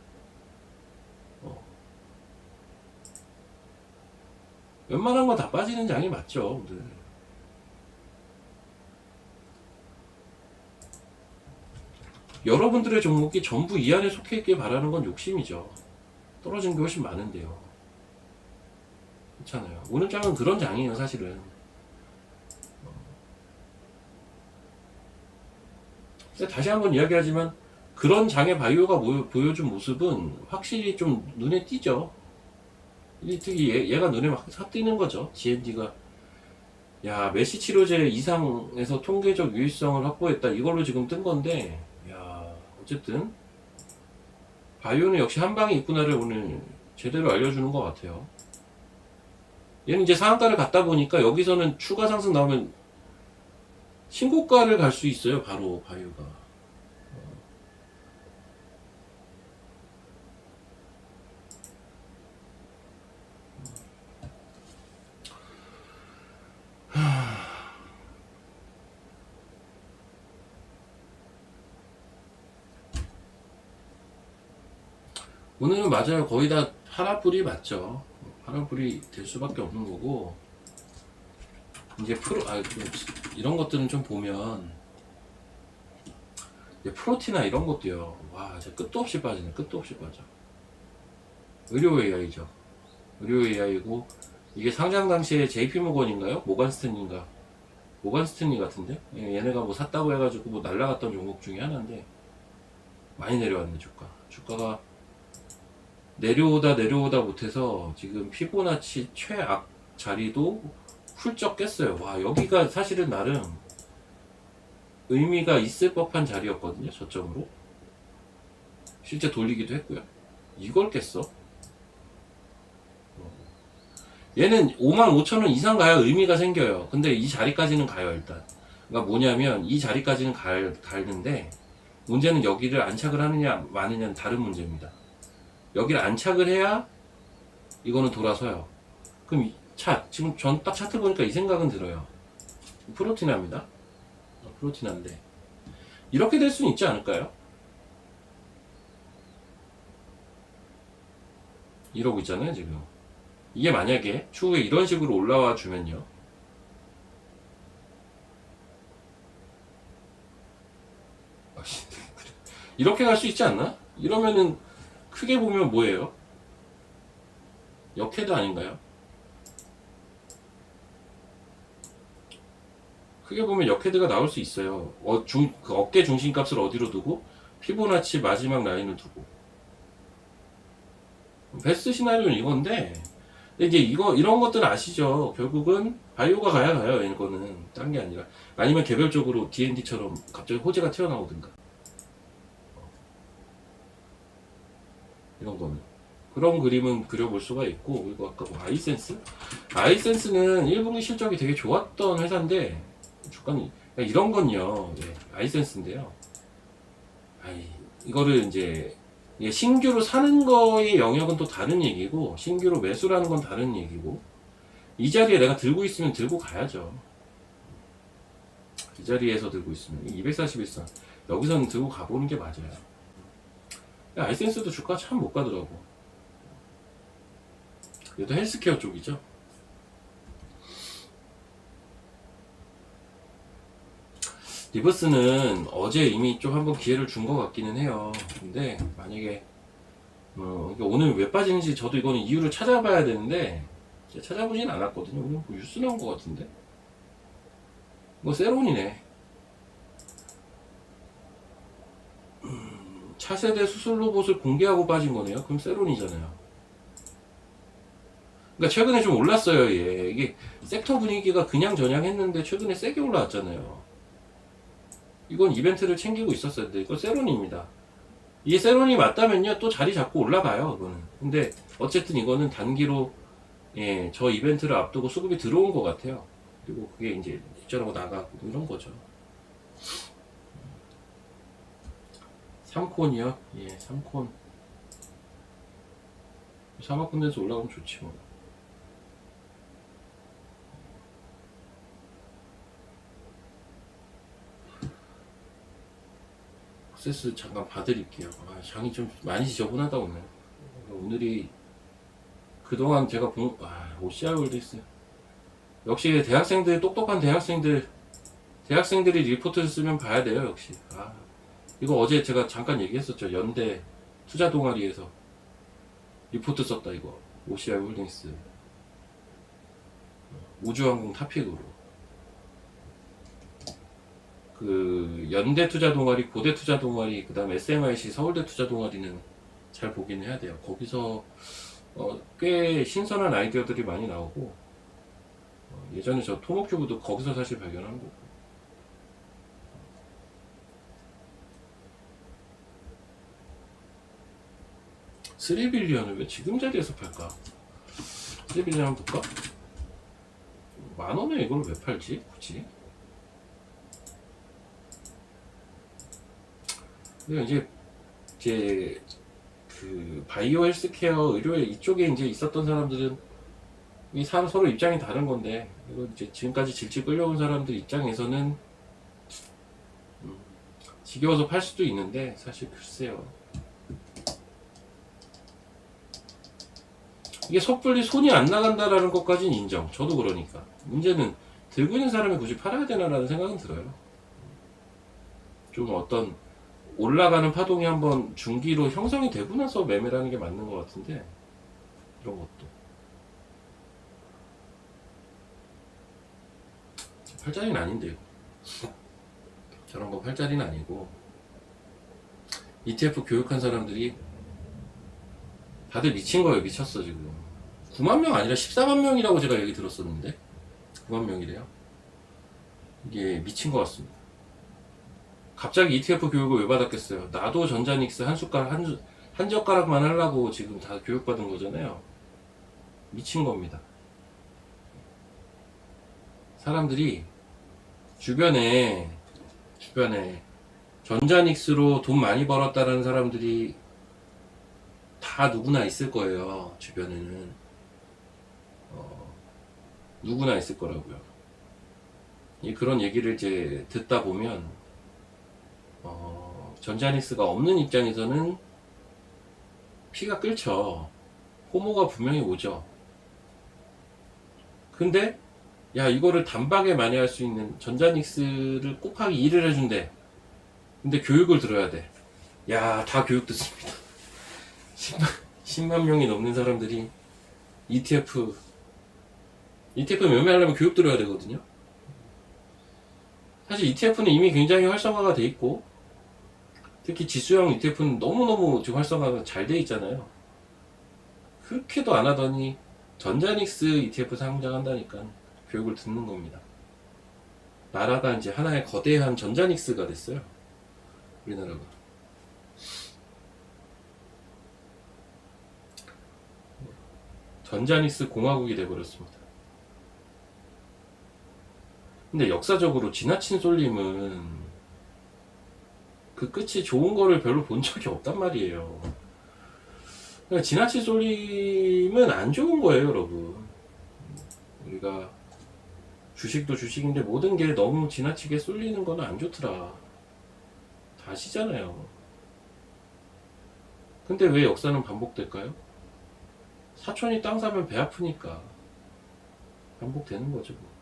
웬만한 건 다 빠지는 장이 맞죠 오늘. 여러분들의 종목이 전부 이 안에 속해 있길 바라는 건 욕심이죠. 떨어진 게 훨씬 많은데요. 그렇잖아요. 오늘 장은 그런 장이에요 사실은. 다시 한번 이야기하지만 그런 장의 바이오가 보여준 모습은 확실히 좀 눈에 띄죠. 특히 얘가 눈에 막 띄는 거죠. GMD가 야 메시 치료제 이상에서 통계적 유의성을 확보했다. 이걸로 지금 뜬 건데 야 어쨌든 바이오는 역시 한 방에 있구나를 오늘 제대로 알려주는 것 같아요. 얘는 이제 상한가를 갔다 보니까 여기서는 추가 상승 나오면 신고가를 갈 수 있어요. 바로 바이오가. 오늘은 맞아요. 거의 다 파란불이 맞죠. 파란불이 될 수밖에 없는 거고 이제 이런 것들은 좀 보면 프로티나 이런 것도요. 와, 진짜 끝도 없이 빠지네. 끝도 없이 빠져. 의료 AI죠. 의료 AI고 이게 상장 당시에 JP 모건인가요? 모건스탠리인가? 모건스탠리 같은데? 얘네가 뭐 샀다고 해가지고 뭐 날라갔던 종목 중에 하나인데 많이 내려왔네 주가가 내려오다 못해서 지금 피보나치 최악 자리도 훌쩍 깼어요. 와, 여기가 사실은 나름 의미가 있을 법한 자리였거든요. 저점으로 실제 돌리기도 했고요. 이걸 깼어. 얘는 55,000원 이상 가야 의미가 생겨요. 근데 이 자리까지는 가요 일단. 그러니까 뭐냐면 이 자리까지는 가는데 문제는 여기를 안착을 하느냐 마느냐는 다른 문제입니다. 여기를 안착을 해야 이거는 돌아서요. 그럼 지금 전 딱 차트 보니까 이 생각은 들어요. 프로티나입니다. 프로티나인데 이렇게 될 수는 있지 않을까요? 이러고 있잖아요 지금. 이게 만약에 추후에 이런 식으로 올라와 주면요, 이렇게 갈 수 있지 않나? 이러면은 크게 보면 뭐예요? 역헤드 아닌가요? 크게 보면 역헤드가 나올 수 있어요. 그 어깨 중심값을 어디로 두고 피보나치 마지막 라인을 두고. 베스트 시나리오는 이건데, 근데 이제 이런 것들은 아시죠? 결국은 바이오가 가요. 이거는 딴 게 아니라. 아니면 개별적으로 D&D처럼 갑자기 호재가 튀어나오든가. 이런 거는. 그런 그림은 그려볼 수가 있고, 그리고 아까 뭐 아이센스는 1분기 실적이 되게 좋았던 회사인데, 주가는 그러니까 이런 건요, 예, 아이센스인데요. 이거를 이제 신규로 사는 거의 영역은 또 다른 얘기고, 신규로 매수라는 건 다른 얘기고, 이 자리에 내가 들고 있으면 들고 가야죠. 이 자리에서 들고 있으면 241선 여기서는 들고 가보는 게 맞아요. 아이센스도 주가 참 못 가더라고. 얘도 헬스케어 쪽이죠. 리버스는 어제 이미 좀 한번 기회를 준 것 같기는 해요. 근데 만약에 오늘 왜 빠지는지 저도 이거는 이유를 찾아봐야 되는데 찾아보진 않았거든요. 오늘 뭐 뉴스 나온 것 같은데 뭐 세론이네. 차세대 수술 로봇을 공개하고 빠진 거네요. 그럼 세론이잖아요. 그러니까 최근에 좀 올랐어요. 얘. 이게 섹터 분위기가 그냥 저냥했는데 최근에 세게 올라왔잖아요. 이건 이벤트를 챙기고 있었어야 돼. 이거 세론입니다. 이게 세론이 맞다면요 또 자리 잡고 올라가요. 이거는. 근데 어쨌든 이거는 단기로 예, 저 이벤트를 앞두고 수급이 들어온 것 같아요. 그리고 그게 이제 입절하고 나가고 이런 거죠. 3콘이요? 예, 3콘. 3학군 돼서 올라가면 좋지 뭐. 액세스 잠깐 봐드릴게요. 장이 좀 많이 지저분하다 오늘. 오늘이 그동안 제가 본 OCR 홀딩스 역시 대학생들 똑똑한 대학생들이 리포트를 쓰면 봐야 돼요. 역시 이거 어제 제가 잠깐 얘기했었죠. 연대 투자 동아리에서 리포트 썼다. 이거 OCR 홀딩스 우주항공 탑픽으로 그 연대 투자 동아리, 고대 투자 동아리, 그 다음 SMIC 서울대 투자 동아리는 잘 보긴 해야 돼요. 거기서 꽤 신선한 아이디어들이 많이 나오고 예전에 저 토목큐브도 거기서 사실 발견한 거고. 3빌리언을 왜 지금 자리에서 팔까? 3빌리언 한번 볼까? 만원에 이걸 왜 팔지? 굳이? 근데 이제 그 바이오 헬스케어 의료 이쪽에 이제 있었던 사람들은 서로 입장이 다른 건데 이거 이제 지금까지 질질 끌려온 사람들 입장에서는 지겨워서 팔 수도 있는데 사실 글쎄요. 이게 섣불리 손이 안 나간다라는 것까지는 인정. 저도 그러니까. 문제는 들고 있는 사람이 굳이 팔아야 되나라는 생각은 들어요. 좀 어떤 올라가는 파동이 한번 중기로 형성이 되고 나서 매매를 하는 게 맞는 것 같은데 이런 것도 팔자리는 아닌데요. 저런 거 팔자리는 아니고 ETF 교육한 사람들이 다들 미친 거예요. 미쳤어 지금. 9만 명 아니라 14만 명이라고 제가 얘기 들었었는데 9만 명이래요. 이게 미친 것 같습니다. 갑자기 ETF 교육을 왜 받았겠어요? 나도 전자닉스 한 젓가락만 하려고 지금 다 교육받은 거잖아요. 미친 겁니다. 사람들이 주변에 전자닉스로 돈 많이 벌었다는 사람들이 다 누구나 있을 거예요. 주변에는 누구나 있을 거라고요. 그런 얘기를 이제 듣다 보면 전자닉스가 없는 입장에서는 피가 끓죠. 호모가 분명히 오죠. 근데 야 이거를 단박에 만회할 수 있는 전자닉스를 곱하기 2를 해준대. 근데 교육을 들어야 돼. 야 다 교육 듣습니다. 10만 명이 넘는 사람들이 ETF 매매하려면 교육 들어야 되거든요. 사실 ETF는 이미 굉장히 활성화가 돼 있고 특히 지수형 ETF는 너무너무 지금 활성화가 잘 돼 있잖아요. 그렇게도 안 하더니 전자닉스 ETF 상장한다니까 교육을 듣는 겁니다. 나라가 이제 하나의 거대한 전자닉스가 됐어요. 우리나라가. 전자닉스 공화국이 돼버렸습니다. 근데 역사적으로 지나친 쏠림은 그 끝이 좋은 거를 별로 본 적이 없단 말이에요. 그러니까 지나친 쏠림은 안 좋은 거예요, 여러분. 우리가 주식도 주식인데 모든 게 너무 지나치게 쏠리는 건 안 좋더라. 다 아시잖아요. 근데 왜 역사는 반복될까요? 사촌이 땅 사면 배 아프니까 반복되는 거죠. 뭐.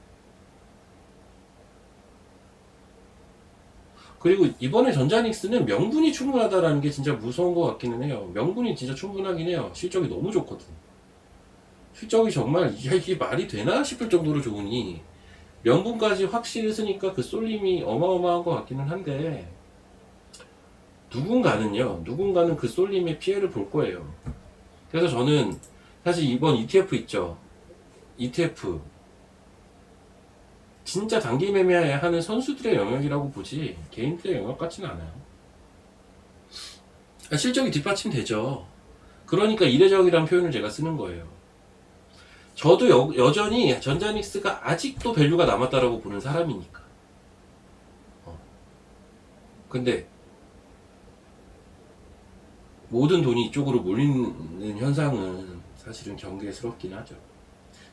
그리고 이번에 전자닉스는 명분이 충분하다라는 게 진짜 무서운 것 같기는 해요. 명분이 진짜 충분하긴 해요. 실적이 너무 좋거든. 실적이 정말 이게 말이 되나 싶을 정도로 좋으니 명분까지 확실히 쓰니까 그 쏠림이 어마어마한 것 같기는 한데 누군가는 그 쏠림의 피해를 볼 거예요. 그래서 저는 사실 이번 ETF 있죠. ETF 진짜 단기 매매하는 선수들의 영역이라고 보지 개인들의 영역 같지는 않아요. 실적이 뒷받침되죠. 그러니까 이례적이라는 표현을 제가 쓰는 거예요. 저도 여전히 전자닉스가 아직도 밸류가 남았다라고 보는 사람이니까. 근데 모든 돈이 이쪽으로 몰리는 현상은 사실은 경계스럽긴 하죠.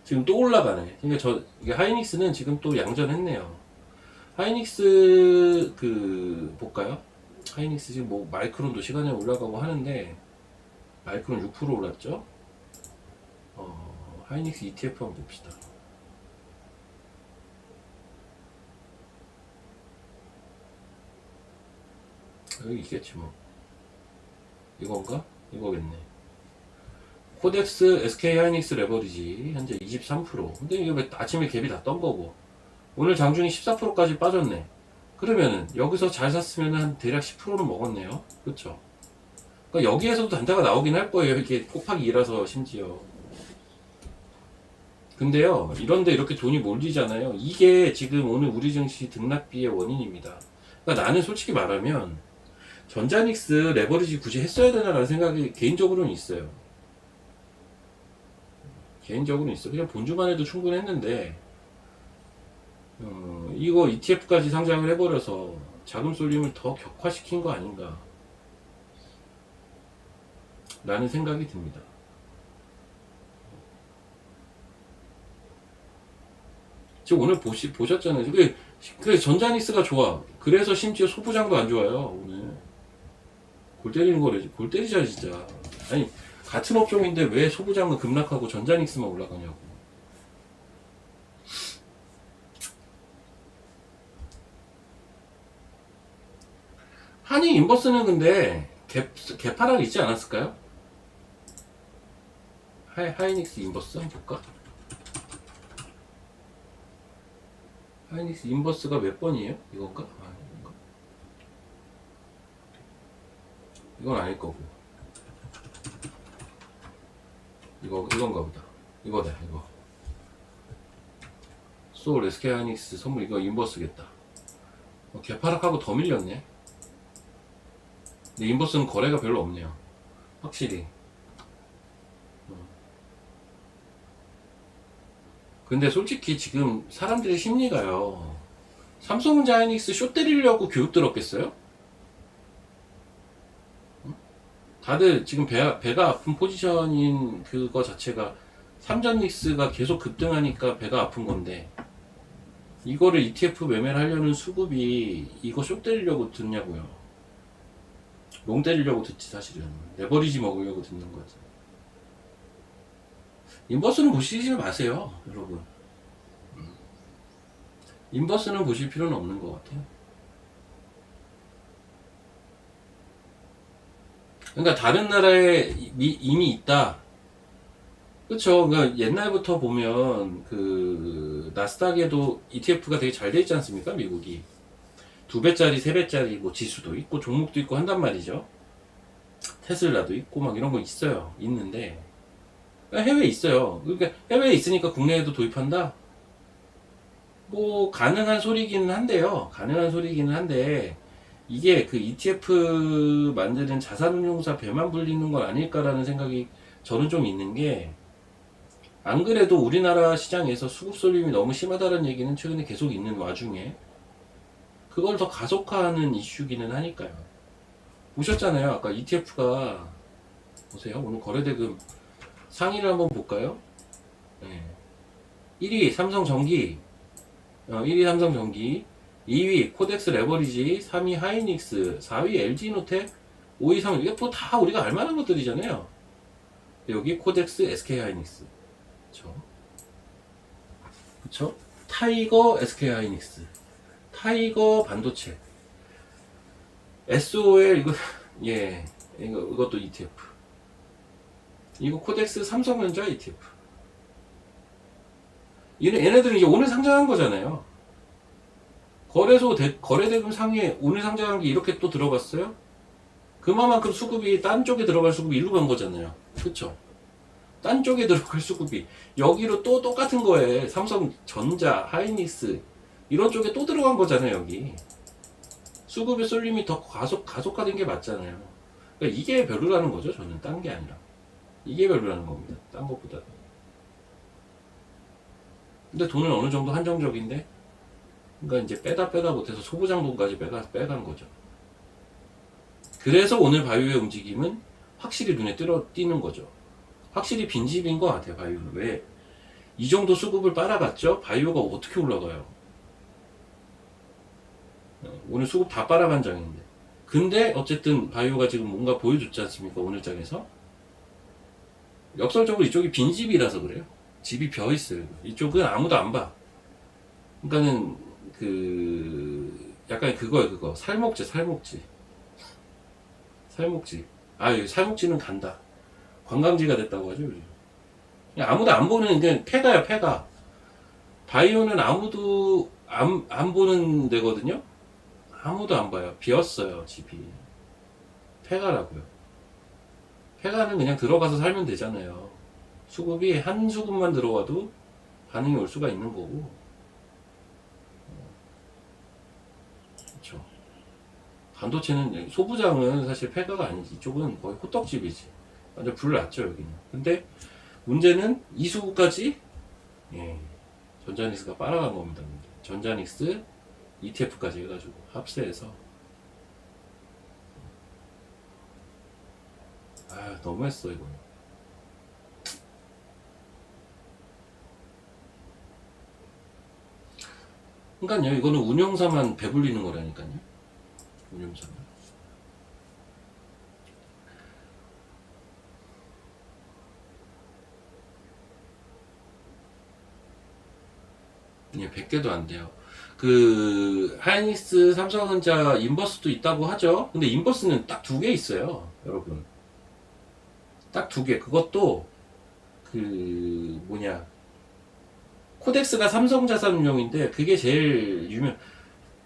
지금 또 올라가네. 그러니까 이게 하이닉스는 지금 또 양전했네요. 하이닉스 볼까요? 하이닉스 지금 뭐 마이크론도 시간에 올라가고 하는데 마이크론 6% 올랐죠? 하이닉스 ETF 한번 봅시다. 여기 있겠지 뭐. 이건가? 이거겠네. 코덱스 SK 하이닉스 레버리지 현재 23%. 근데 이게 왜 아침에 갭이 다 떤 거고 오늘 장중이 14%까지 빠졌네. 그러면은 여기서 잘 샀으면 한 대략 10%는 먹었네요. 그쵸? 그러니까 여기에서도 단타가 나오긴 할 거예요. 이게 곱하기 2라서 심지어. 근데요, 이런데 이렇게 돈이 몰리잖아요. 이게 지금 오늘 우리 증시 등락비의 원인입니다. 그러니까 나는 솔직히 말하면 전자닉스 레버리지 굳이 했어야 되나라는 생각이 개인적으로는 있어요. 개인적으로는 있어. 그냥 본주만 해도 충분했는데 이거 ETF까지 상장을 해버려서 자금 쏠림을 더 격화시킨 거 아닌가 라는 생각이 듭니다. 지금 오늘 보셨잖아요. 그래 전자닉스가 좋아. 그래서 심지어 소부장도 안 좋아요. 오늘 골 때리는 거래. 골 때리자 진짜. 아니 같은 업종인데 왜 소부장은 급락하고 전자닉스만 올라가냐고. 한익 인버스는 근데 개파락 있지 않았을까요? 하이닉스 인버스 한번 볼까? 하이닉스 인버스가 몇 번이에요? 이건가? 이건가? 이건 아닐 거고. 이건가 보다. 이거다, 이거. 소울 SK 하이닉스 선물 이거 인버스겠다. 개파락하고 더 밀렸네. 근데 인버스는 거래가 별로 없네요. 확실히. 근데 솔직히 지금 사람들의 심리가요. 삼성전자 하이닉스 쇼 때리려고 교육 들었겠어요? 다들 지금 배가 아픈 포지션인 그거 자체가 삼전닉스가 계속 급등하니까 배가 아픈 건데 이거를 ETF 매매를 하려는 수급이 이거 쇼 때리려고 듣냐고요. 롱 때리려고 듣지 사실은. 레버리지 먹으려고 듣는 거지. 인버스는 보시지 마세요, 여러분. 인버스는 보실 필요는 없는 것 같아요. 그러니까 다른 나라에 이미 있다. 그쵸. 그러니까 옛날부터 보면 그 나스닥에도 ETF가 되게 잘 돼 있지 않습니까? 미국이 2배짜리, 3배짜리 뭐 지수도 있고 종목도 있고 한단 말이죠. 테슬라도 있고 막 이런 거 있어요. 있는데 해외에 있어요. 그러니까 해외에 있으니까 국내에도 도입한다? 뭐 가능한 소리기는 한데요. 가능한 소리기는 한데 이게 그 ETF 만드는 자산운용사 배만 불리는 건 아닐까라는 생각이 저는 좀 있는 게 안 그래도 우리나라 시장에서 수급 쏠림이 너무 심하다는 얘기는 최근에 계속 있는 와중에 그걸 더 가속화하는 이슈기는 하니까요. 보셨잖아요. 아까 ETF가 보세요. 오늘 거래대금 상위를 한번 볼까요? 네. 1위 삼성전기, 1위 삼성전기, 2위 코덱스 레버리지, 3위 하이닉스, 4위 LG노텍, 5위 삼성. 이게 뭐 다 우리가 알만한 것들이잖아요. 여기 코덱스, SK하이닉스. 그쵸? 타이거, SK하이닉스, 타이거 반도체, SOL 이거 예 이것도 ETF. 이거 코덱스 삼성전자 ETF. 얘네들은 이제 오늘 상장한 거잖아요. 거래대금 상위에 오늘 상장한 게 이렇게 또 들어갔어요? 그만큼 수급이 딴 쪽에 들어갈 수급이 일로 간 거잖아요. 그쵸? 딴 쪽에 들어갈 수급이 여기로 또 똑같은 거에 삼성전자, 하이닉스 이런 쪽에 또 들어간 거잖아요. 여기 수급의 쏠림이 더 가속화된 게 맞잖아요. 그러니까 이게 별로라는 거죠. 저는 딴 게 아니라 이게 별로라는 겁니다. 딴 것보다. 근데 돈은 어느 정도 한정적인데, 그러니까 이제 빼다 못해서 소부장 돈까지 빼간 거죠. 그래서 오늘 바이오의 움직임은 확실히 눈에 띄는 거죠. 확실히 빈집인 것 같아요. 바이오는. 왜? 이 정도 수급을 빨아갔죠? 바이오가 어떻게 올라가요? 오늘 수급 다 빨아간 장인데. 근데 어쨌든 바이오가 지금 뭔가 보여줬지 않습니까? 오늘 장에서. 역설적으로 이쪽이 빈집이라서 그래요. 집이 비어있어요. 이쪽은 아무도 안 봐. 그러니까는 약간 그거 살목지. 여기 살목지는 간다. 관광지가 됐다고 하죠. 요즘. 그냥 아무도 안 보는 그냥 폐가. 바이오는 아무도 안 보는 데거든요. 아무도 안 봐요. 비었어요, 집이. 폐가라고요. 폐가는 그냥 들어가서 살면 되잖아요. 수급이 한 수급만 들어와도 반응이 올 수가 있는 거고. 그렇죠. 반도체는 소부장은 사실 폐가가 아니지. 이쪽은 거의 호떡집이지. 완전 불났죠 여기는. 근데 문제는 이 수급까지 전자닉스가 빨아간 겁니다. 전자닉스 ETF까지 해가지고 합세해서 너무했어 이거. 그러니까요 이거는 운용사만 배불리는 거라니까요. 운용사만. 예, 100개도 안 돼요. 하이닉스, 삼성전자 인버스도 있다고 하죠. 근데 인버스는 딱 2개 있어요, 여러분. 딱 2개. 그것도 코덱스가 삼성자산운용인데 그게 제일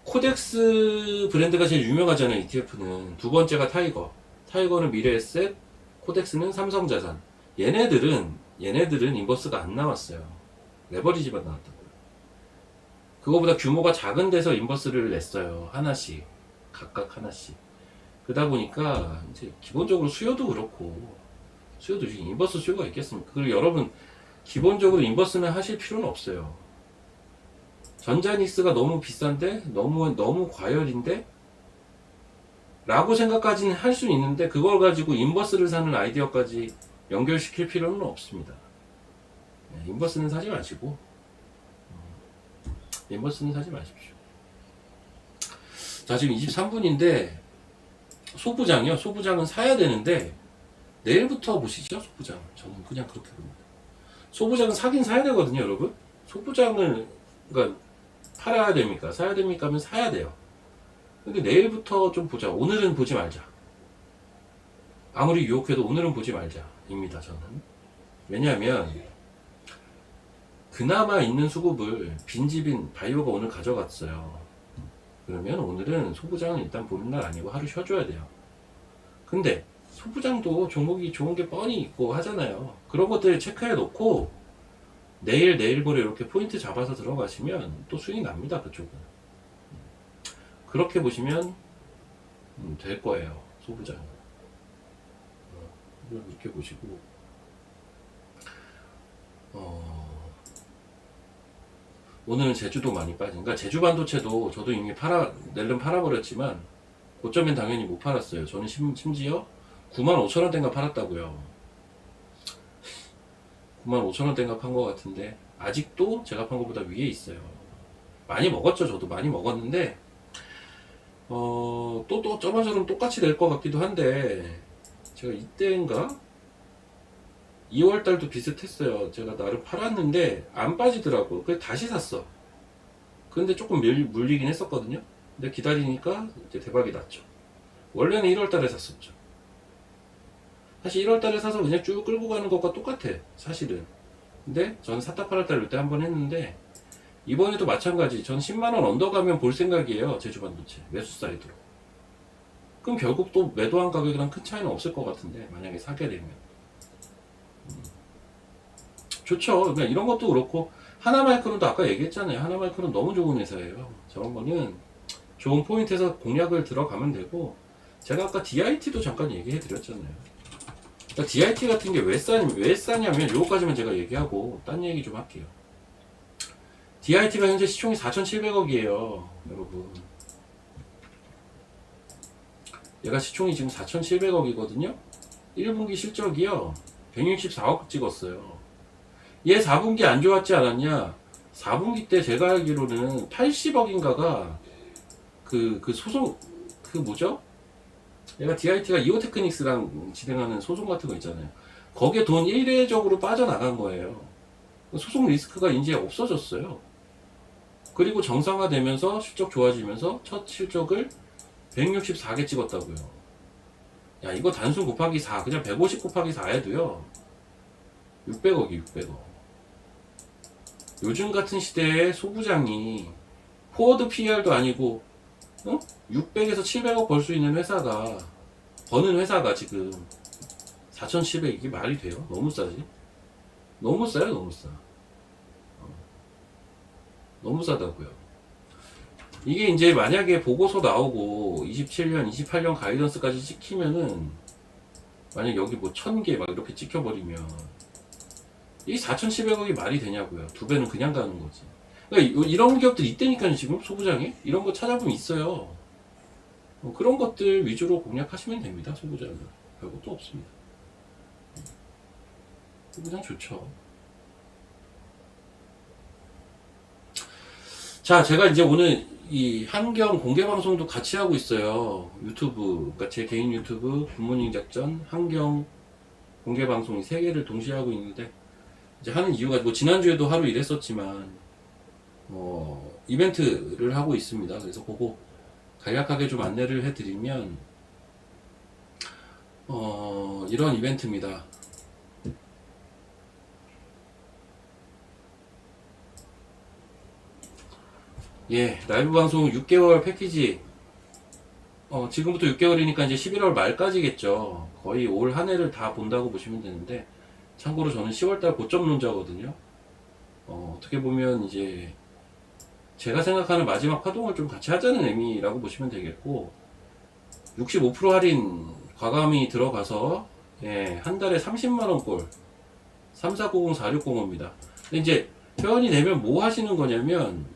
코덱스 브랜드가 제일 유명하잖아요. ETF는 두 번째가 타이거는 미래에셋, 코덱스는 삼성자산. 얘네들은 인버스가 안 나왔어요. 레버리지만 나왔다고요. 그거보다 규모가 작은 데서 인버스를 냈어요. 각각 하나씩. 그러다 보니까 이제 기본적으로 수요도 그렇고, 수요도 지금 인버스 수요가 있겠습니까? 그리고 여러분 기본적으로 인버스는 하실 필요는 없어요. 전자닉스가 너무 비싼데 너무 과열인데 라고 생각까지는 할 수 있는데 그걸 가지고 인버스를 사는 아이디어까지 연결시킬 필요는 없습니다. 인버스는 사지 마십시오. 자, 지금 23분인데 소부장은 사야 되는데 내일부터 보시죠. 소부장 저는 그냥 그렇게 봅니다. 소부장은 사긴 사야 되거든요, 여러분. 소부장을 그러니까 팔아야 됩니까? 사야 됩니까? 하면 사야 돼요. 근데 내일부터 좀 보자. 오늘은 보지 말자. 아무리 유혹해도 오늘은 보지 말자입니다, 저는. 왜냐하면 그나마 있는 수급을 빈집인 바이오가 오늘 가져갔어요. 그러면 오늘은 소부장은 일단 보는 날 아니고 하루 쉬어줘야 돼요. 근데 소부장도 종목이 좋은 게 뻔히 있고 하잖아요. 그런 것들 체크해 놓고 내일 모레 이렇게 포인트 잡아서 들어가시면 또 수익 납니다. 그쪽은. 그렇게 보시면 될 거예요. 소부장은. 이렇게 보시고 오늘은 제주도 많이 빠진. 그러니까 제주 반도체도 저도 이미 낼름 팔아버렸지만 고점엔 당연히 못 팔았어요. 저는 심지어 95,000원대인가 팔았다고요. 95,000원대인가 판 것 같은데 아직도 제가 판 것보다 위에 있어요. 많이 먹었죠. 저도 많이 먹었는데 또 저번처럼 똑같이 될 것 같기도 한데 제가 이때인가 2월달도 비슷했어요. 제가 나름 팔았는데 안 빠지더라고. 그래서 다시 샀어. 근데 조금 물리긴 했었거든요. 근데 기다리니까 이제 대박이 났죠. 원래는 1월달에 샀었죠. 사실 1월달에 사서 그냥 쭉 끌고 가는 것과 똑같아. 사실은. 근데 저는 샀다 팔았다 이때 한번 했는데 이번에도 마찬가지. 전 10만원 언더 가면 볼 생각이에요. 제주반도체 매수 사이드로. 그럼 결국 또 매도한 가격이랑 큰 차이는 없을 것 같은데 만약에 사게 되면 좋죠. 그러니까 이런 것도 그렇고 하나마이크론도 아까 얘기했잖아요. 하나마이크론 너무 좋은 회사예요. 저런 거는 좋은 포인트에서 공략을 들어가면 되고 제가 아까 DIT도 잠깐 얘기해 드렸잖아요. 그러니까 DIT 같은 게 왜 싸냐면 요거까지만 제가 얘기하고 딴 얘기 좀 할게요. DIT가 현재 시총이 4,700억이에요 여러분. 얘가 시총이 지금 4,700억이거든요 1분기 실적이요 164억 찍었어요. 얘 4분기 안 좋았지 않았냐? 4분기 때 제가 알기로는 80억인가가 그 소송 뭐죠? 얘가 DIT가 이오테크닉스랑 진행하는 소송 같은 거 있잖아요. 거기에 돈 일회적으로 빠져나간 거예요. 소송 리스크가 이제 없어졌어요. 그리고 정상화되면서 실적 좋아지면서 첫 실적을 164개 찍었다고요. 야 이거 단순 곱하기 4 그냥 150 곱하기 4 해도요 600억이 600억. 요즘 같은 시대에 소부장이 포워드 PER도 아니고 600에서 700억 벌 수 있는 회사가 버는 회사가 지금 4,700 이게 말이 돼요? 너무 싸지? 너무 싸요 너무 싸. 너무 싸다고요. 이게 이제 만약에 보고서 나오고 27년 28년 가이던스까지 찍히면은 만약 여기 뭐 1000개 막 이렇게 찍혀버리면 이 4,700억이 말이 되냐고요. 두 배는 그냥 가는 거지. 그러니까 이런 기업들 있다니까요 지금 소부장이 이런 거 찾아보면 있어요. 그런 것들 위주로 공략하시면 됩니다. 소부장은 별것도 없습니다. 소부장 좋죠. 자, 제가 이제 오늘 이 한경 공개 방송도 같이 하고 있어요. 유튜브, 그러니까 제 개인 유튜브 굿모닝 작전 한경 공개 방송 3개를 동시에 하고 있는데 이제 하는 이유가 뭐 지난주에도 하루 일했었지만 이벤트를 하고 있습니다. 그래서 그거 간략하게 좀 안내를 해드리면 이런 이벤트입니다. 예, 라이브 방송 6개월 패키지 지금부터 6개월이니까 이제 11월 말까지겠죠. 거의 올 한 해를 다 본다고 보시면 되는데 참고로 저는 10월달 고점론자거든요. 어떻게 보면 이제 제가 생각하는 마지막 파동을 좀 같이 하자는 의미라고 보시면 되겠고 65% 할인 과감히 들어가서 예, 한 달에 30만원 꼴 3490-4605입니다. 근데 이제 회원이 되면 뭐 하시는 거냐면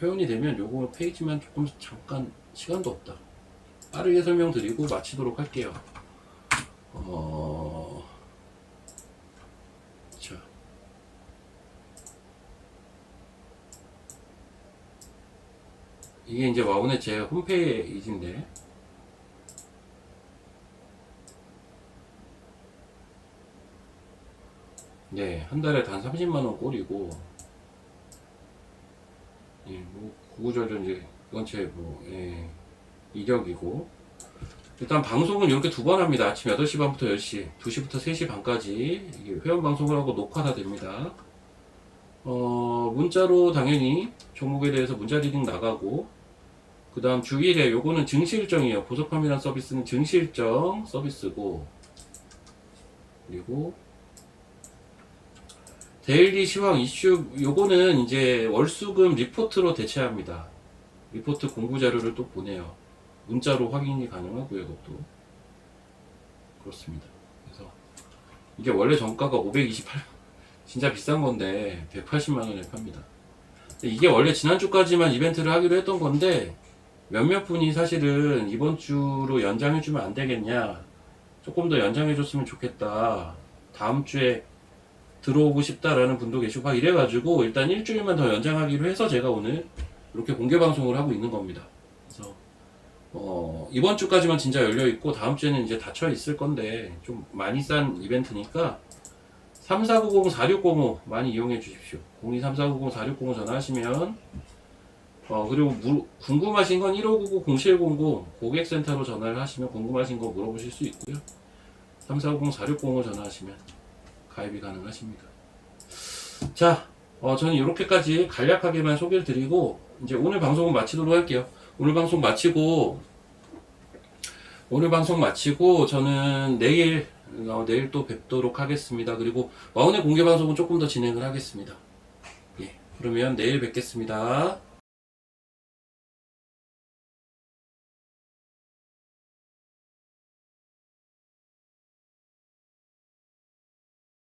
회원이 되면 요거 페이지만 조금 잠깐 시간도 없다. 빠르게 설명드리고 마치도록 할게요. 자. 이게 이제 와우넷 제 홈페이지인데 네, 한 달에 단 30만원 꼴이고 예, 뭐 구구절절 이제 이건 제 예, 이력이고 일단 방송은 이렇게 2번 합니다. 아침 8시 반부터 10시, 2시부터 3시 반까지 이게 회원 방송을 하고 녹화가 됩니다. 문자로 당연히 종목에 대해서 문자 리딩 나가고 그 다음 주일에 요거는 증시 일정이에요. 보석함이란 서비스는 증시 일정 서비스고 그리고 데일리 시황 이슈 요거는 이제 월수금 리포트로 대체합니다. 리포트 공부 자료를 또 보내요. 문자로 확인이 가능하고요. 이것도 그렇습니다. 그래서 이게 원래 정가가 528 진짜 비싼 건데 180만 원에 팝니다. 이게 원래 지난주까지만 이벤트를 하기로 했던 건데 몇몇 분이 사실은 이번 주로 연장해주면 안 되겠냐, 조금 더 연장해줬으면 좋겠다, 다음 주에 들어오고 싶다라는 분도 계시고 막 이래가지고 일단 일주일만 더 연장하기로 해서 제가 오늘 이렇게 공개 방송을 하고 있는 겁니다. 그래서 이번 주까지만 진짜 열려 있고 다음 주에는 이제 닫혀 있을 건데 좀 많이 싼 이벤트니까 3490-4605 많이 이용해 주십시오. 023490-4605 전화하시면 그리고 궁금하신 건 1599-0700 고객센터로 전화를 하시면 궁금하신 거 물어보실 수 있고요. 3490-4605 전화하시면 가입이 가능하십니다. 자, 저는 이렇게까지 간략하게만 소개를 드리고 이제 오늘 방송은 마치도록 할게요. 오늘 방송 마치고 저는 내일 또 뵙도록 하겠습니다. 그리고 와운의 공개 방송은 조금 더 진행을 하겠습니다. 예, 그러면 내일 뵙겠습니다.